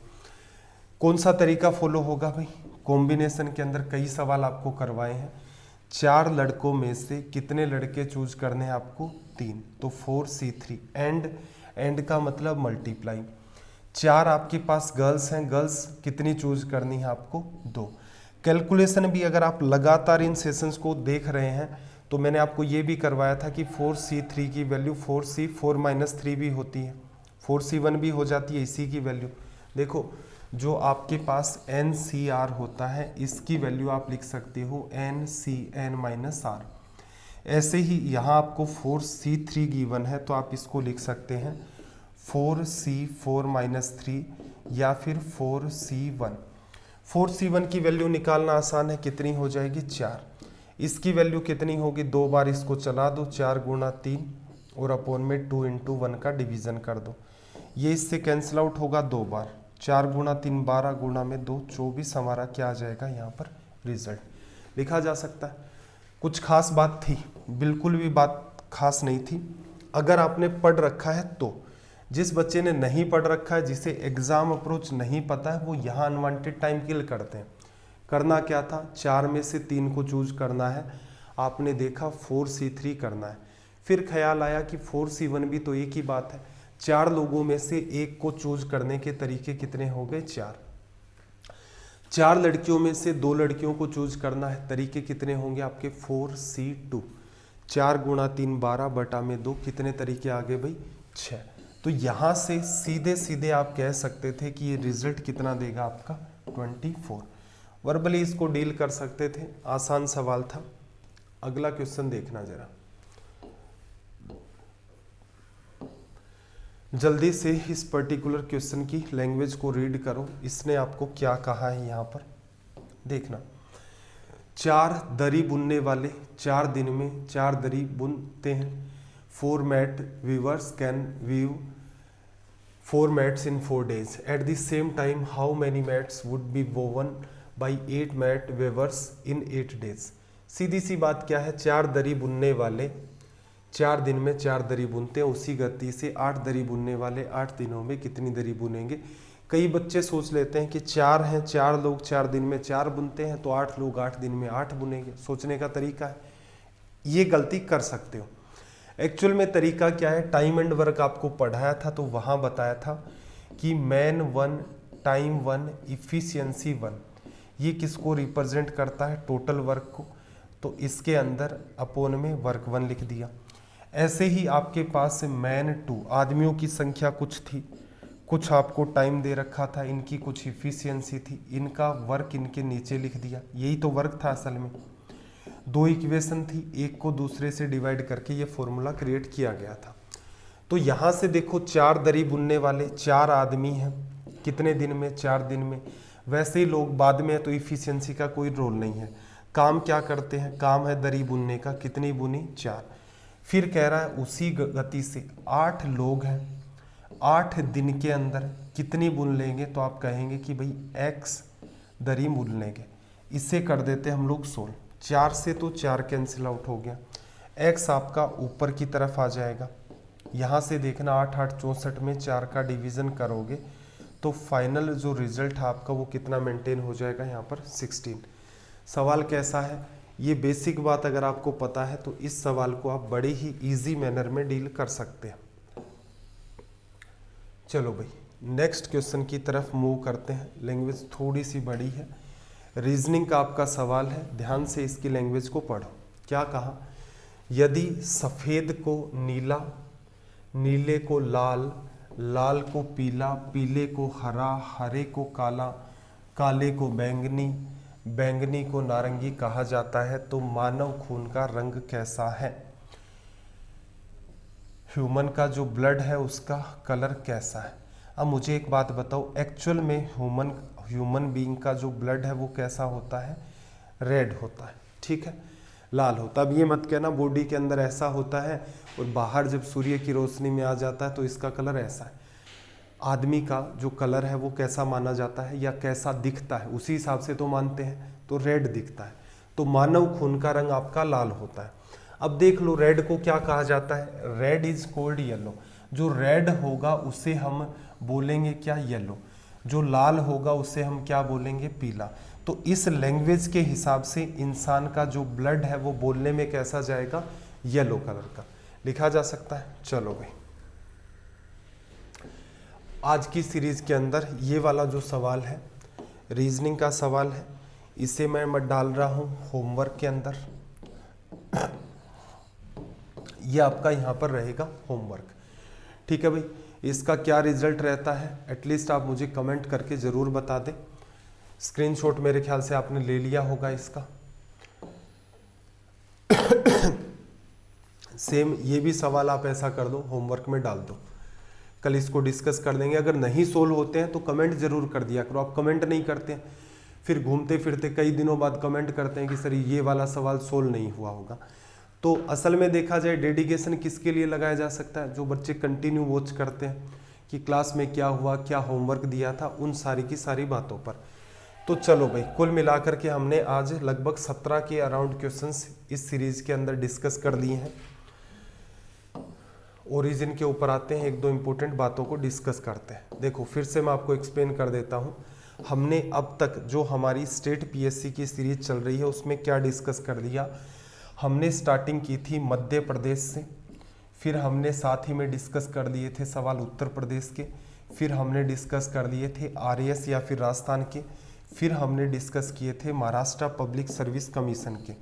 कौन सा तरीका फॉलो होगा भाई, कॉम्बिनेशन के अंदर कई सवाल आपको करवाए हैं। 4 लड़कों में से कितने लड़के चूज करने हैं आपको, 3, तो 4C3 एंड का मतलब मल्टीप्लाई। 4 आपके पास गर्ल्स हैं, गर्ल्स कितनी चूज करनी है आपको, 2। कैलकुलेशन भी अगर आप लगातार इन सेशंस को देख रहे हैं तो मैंने आपको ये भी करवाया था कि 4C3 की वैल्यू 4C4-3 भी होती है, 4C1 भी हो जाती है इसी की वैल्यू। देखो जो आपके पास NCR होता है इसकी वैल्यू आप लिख सकते हो NCN-R। ऐसे ही यहाँ आपको 4C3 गिवन है तो आप इसको लिख सकते हैं 4C4-3 या फिर 4C1। 4C1 की वैल्यू निकालना आसान है, कितनी हो जाएगी, 4। इसकी वैल्यू कितनी होगी, 2 बार इसको चला दो, 4 गुणा 3 और अपॉन में 2 इंटू 1 का डिवीजन कर दो। ये इससे कैंसिल आउट होगा 2 बार, 4 गुणा 3 12 गुणा में 2 24 हमारा क्या आ जाएगा यहाँ पर रिजल्ट लिखा जा सकता है। कुछ खास बात थी, बिल्कुल भी बात खास नहीं थी। अगर आपने पढ़ रखा है तो, जिस बच्चे ने नहीं पढ़ रखा है, जिसे एग्जाम अप्रोच नहीं पता है, वो यहाँ अनवांटेड टाइम किल करते हैं। करना क्या था, 4 में से 3 को चूज करना है, आपने देखा 4C3 करना है, फिर ख्याल आया कि 4C1 भी तो एक ही बात है। 4 लोगों में से एक को चूज करने के तरीके कितने हो गए, 4। 4 लड़कियों में से 2 लड़कियों को चूज करना है, तरीके कितने होंगे आपके, 4C2। 4 गुणा 3 12 बटा में 2, कितने तरीके आ गए भाई, 6। तो यहाँ से सीधे सीधे आप कह सकते थे कि ये रिजल्ट कितना देगा आपका, 24। वर्बली इसको डील कर सकते थे, आसान सवाल था। अगला क्वेश्चन देखना जरा, जल्दी से इस पर्टिकुलर क्वेश्चन की लैंग्वेज को रीड करो। इसने आपको क्या कहा है यहाँ पर देखना, 4 दरी बुनने वाले 4 दिन में 4 दरी बुनते हैं। 4 mat weavers can weave 4 mats in 4 days। At the same time how many mats would be woven by 8 mat weavers in 8 days। सीधी सी बात क्या है, 4 दरी बुनने वाले 4 दिन में 4 दरी बुनते हैं, उसी गति से 8 दरी बुनने वाले 8 दिनों में कितनी दरी बुनेंगे। कई बच्चे सोच लेते हैं कि 4 हैं, 4 लोग 4 दिन में 4 बुनते हैं तो 8 लोग 8 दिन में 8 बुनेंगे। सोचने का तरीका है, ये गलती कर सकते हो। एक्चुअल में तरीका क्या है, टाइम एंड वर्क आपको पढ़ाया था तो वहाँ बताया था कि मैन 1, टाइम 1, इफिशियंसी 1, ये किसको रिप्रेजेंट करता है, टोटल वर्क को, तो इसके अंदर अपोन में वर्क 1 लिख दिया। ऐसे ही आपके पास मैन 2, आदमियों की संख्या कुछ थी, कुछ आपको टाइम दे रखा था, इनकी कुछ इफिशियंसी थी, इनका वर्क इनके नीचे लिख दिया, यही तो वर्क था असल में। 2 इक्वेशन थी, एक को दूसरे से डिवाइड करके ये फॉर्मूला क्रिएट किया गया था। तो यहाँ से देखो 4 दरी बुनने वाले 4 आदमी हैं, कितने दिन में, 4 दिन में। वैसे ही लोग बाद में है तो इफिशियंसी का कोई रोल नहीं है। काम क्या करते हैं, काम है दरी बुनने का, कितनी बुनी, 4। फिर कह रहा है उसी गति से 8 लोग हैं, 8 दिन के अंदर कितनी बुन लेंगे, तो आप कहेंगे कि भाई x दरी बुन लेंगे। इसे कर देते हम लोग 16, 4 से तो 4 कैंसिल आउट हो गया, x आपका ऊपर की तरफ आ जाएगा। यहाँ से देखना 8 8 64 में 4 का डिवीज़न करोगे तो फाइनल जो रिजल्ट है आपका वो कितना मेंटेन हो जाएगा यहाँ पर 16। सवाल कैसा है, ये बेसिक बात अगर आपको पता है तो इस सवाल को आप बड़े ही इजी मैनर में डील कर सकते हैं। चलो भाई नेक्स्ट क्वेश्चन की तरफ मूव करते हैं। लैंग्वेज थोड़ी सी बड़ी है, रीजनिंग का आपका सवाल है, ध्यान से इसकी लैंग्वेज को पढ़ो। क्या कहा, यदि सफ़ेद को नीला, नीले को लाल, लाल को पीला, पीले को हरा, हरे को काला, काले को बैंगनी, बैंगनी को नारंगी कहा जाता है, तो मानव खून का रंग कैसा है? ह्यूमन का जो ब्लड है उसका कलर कैसा है? अब मुझे एक बात बताओ, एक्चुअल में ह्यूमन बीइंग का जो ब्लड है वो कैसा होता है? रेड होता है, ठीक है, लाल होता है। अब ये मत कहना बॉडी के अंदर ऐसा होता है और बाहर जब सूर्य की रोशनी में आ जाता है तो इसका कलर ऐसा है। आदमी का जो कलर है वो कैसा माना जाता है या कैसा दिखता है, उसी हिसाब से तो मानते हैं, तो रेड दिखता है। तो मानव खून का रंग आपका लाल होता है। अब देख लो रेड को क्या कहा जाता है? Red is cold yellow. जो रेड होगा उसे हम बोलेंगे क्या? येलो। जो लाल होगा उसे हम क्या बोलेंगे? पीला। तो इस लैंग्वेज के हिसाब से इंसान का जो ब्लड है वो बोलने में कैसा जाएगा? येलो कलर का लिखा जा सकता है। चलो भाई आज की सीरीज के अंदर ये वाला जो सवाल है रीजनिंग का सवाल है, इसे मैं डाल रहा हूँ होमवर्क के अंदर। ये आपका यहाँ पर रहेगा होमवर्क, ठीक है भाई। इसका क्या रिजल्ट रहता है एटलीस्ट आप मुझे कमेंट करके ज़रूर बता दें। स्क्रीनशॉट मेरे ख्याल से आपने ले लिया होगा इसका। सेम ये भी सवाल आप ऐसा कर दो, होमवर्क में डाल दो, कल इसको डिस्कस कर देंगे। अगर नहीं सोल्व होते हैं तो कमेंट जरूर कर दिया करो। आप कमेंट नहीं करते हैं फिर घूमते फिरते कई दिनों बाद कमेंट करते हैं कि सर ये वाला सवाल सोल्व नहीं हुआ होगा। तो असल में देखा जाए डेडिकेशन किसके लिए लगाया जा सकता है? जो बच्चे कंटिन्यू वॉच करते हैं कि क्लास में क्या हुआ, क्या होमवर्क दिया था, उन सारी की सारी बातों पर। तो चलो भाई कुल मिलाकर के हमने आज लगभग 17 के अराउंड क्वेश्चंस इस सीरीज के अंदर डिस्कस कर लिए हैं। ओरिजिन के ऊपर आते हैं, एक दो इंपॉर्टेंट बातों को डिस्कस करते हैं। देखो फिर से मैं आपको एक्सप्लेन कर देता हूँ। हमने अब तक जो हमारी स्टेट पीएससी की सीरीज चल रही है उसमें क्या डिस्कस कर दिया? हमने स्टार्टिंग की थी मध्य प्रदेश से, फिर हमने साथ ही में डिस्कस कर दिए थे सवाल उत्तर प्रदेश के, फिर हमने डिस्कस कर दिए थे आरएएस या फिर राजस्थान के, फिर हमने डिस्कस किए थे महाराष्ट्र पब्लिक सर्विस कमीशन के।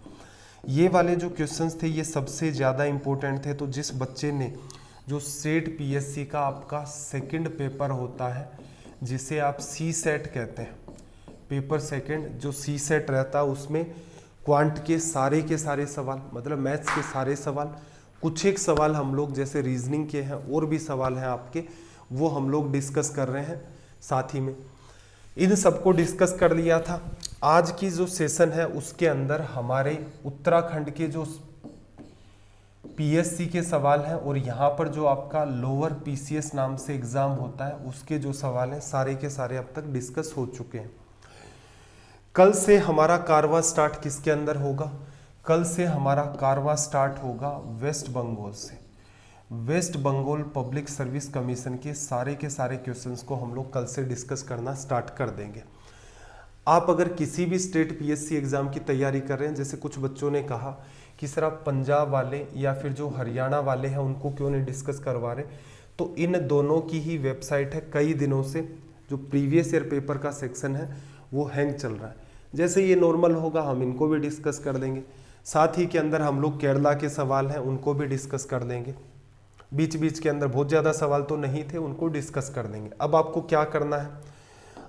ये वाले जो क्वेश्चंस थे ये सबसे ज़्यादा इम्पोर्टेंट थे। तो जिस बच्चे ने जो स्टेट पीएससी का आपका सेकंड पेपर होता है जिसे आप सी सेट कहते हैं, पेपर सेकंड जो सी सेट रहता है उसमें क्वांट के सारे सवाल मतलब मैथ्स के सारे सवाल, कुछ एक सवाल हम लोग जैसे रीजनिंग के हैं और भी सवाल हैं आपके, वो हम लोग डिस्कस कर रहे हैं साथ ही में। इन सबको डिस्कस कर लिया था। आज की जो सेशन है उसके अंदर हमारे उत्तराखंड के जो पीएससी के सवाल हैं और यहाँ पर जो आपका लोअर पीसीएस नाम से एग्जाम होता है उसके जो सवाल हैं सारे के सारे अब तक डिस्कस हो चुके हैं। कल से हमारा कारवां स्टार्ट किसके अंदर होगा? कल से हमारा कारवां स्टार्ट होगा वेस्ट बंगाल से। West Bengal public service commission के सारे क्वेश्चंस को हम लोग कल से डिस्कस करना स्टार्ट कर देंगे। आप अगर किसी भी स्टेट पीएससी एग्जाम की तैयारी कर रहे हैं, जैसे कुछ बच्चों ने कहा कि सर आप पंजाब वाले या फिर जो हरियाणा वाले हैं उनको क्यों नहीं डिस्कस करवा रहे, तो इन दोनों की ही वेबसाइट है कई दिनों से जो प्रीवियस ईयर पेपर का सेक्शन है वो हैंग चल रहा है। जैसे ये नॉर्मल होगा हम इनको भी डिस्कस कर देंगे, साथ ही के अंदर हम लोग केरला के सवाल हैं उनको भी डिस्कस कर देंगे। बीच बीच के अंदर बहुत ज़्यादा सवाल तो नहीं थे, उनको डिस्कस कर देंगे। अब आपको क्या करना है,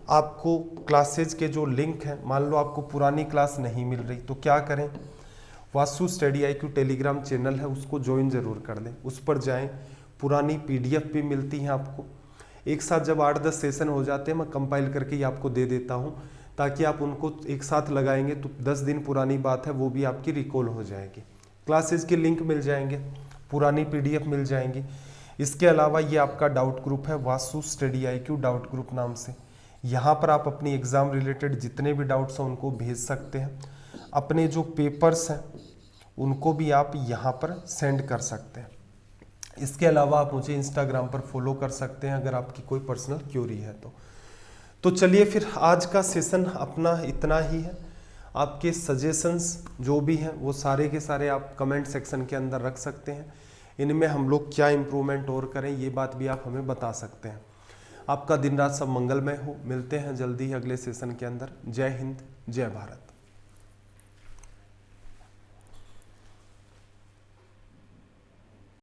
आपको क्लासेज के जो लिंक हैं, मान लो आपको पुरानी क्लास नहीं मिल रही तो क्या करें, Vasu study IQ Telegram channel है उसको ज्वाइन ज़रूर कर लें। उस पर जाएं, पुरानी PDF भी मिलती हैं आपको। एक साथ जब 8-10 सेशन हो जाते हैं मैं कंपाइल करके ही आपको दे देता हूँ ताकि आप उनको एक साथ लगाएंगे तो 10 दिन पुरानी बात है वो भी आपकी रिकॉल हो जाएगी। क्लासेज के लिंक मिल जाएंगे, पुरानी PDF मिल जाएंगी। इसके अलावा ये आपका डाउट ग्रुप है Vasu study IQ doubt group नाम से। यहाँ पर आप अपनी एग्ज़ाम रिलेटेड जितने भी डाउट्स हैं उनको भेज सकते हैं। अपने जो पेपर्स हैं उनको भी आप यहाँ पर सेंड कर सकते हैं। इसके अलावा आप मुझे इंस्टाग्राम पर फॉलो कर सकते हैं अगर आपकी कोई पर्सनल क्यूरी है तो। तो चलिए फिर आज का सेशन अपना इतना ही है। आपके सजेशंस जो भी हैं वो सारे के सारे आप कमेंट सेक्शन के अंदर रख सकते हैं। इनमें हम लोग क्या इम्प्रूवमेंट और करें ये बात भी आप हमें बता सकते हैं। आपका दिन रात सब मंगलमय हो। मिलते हैं जल्दी ही अगले सेशन के अंदर। जय हिंद, जय भारत।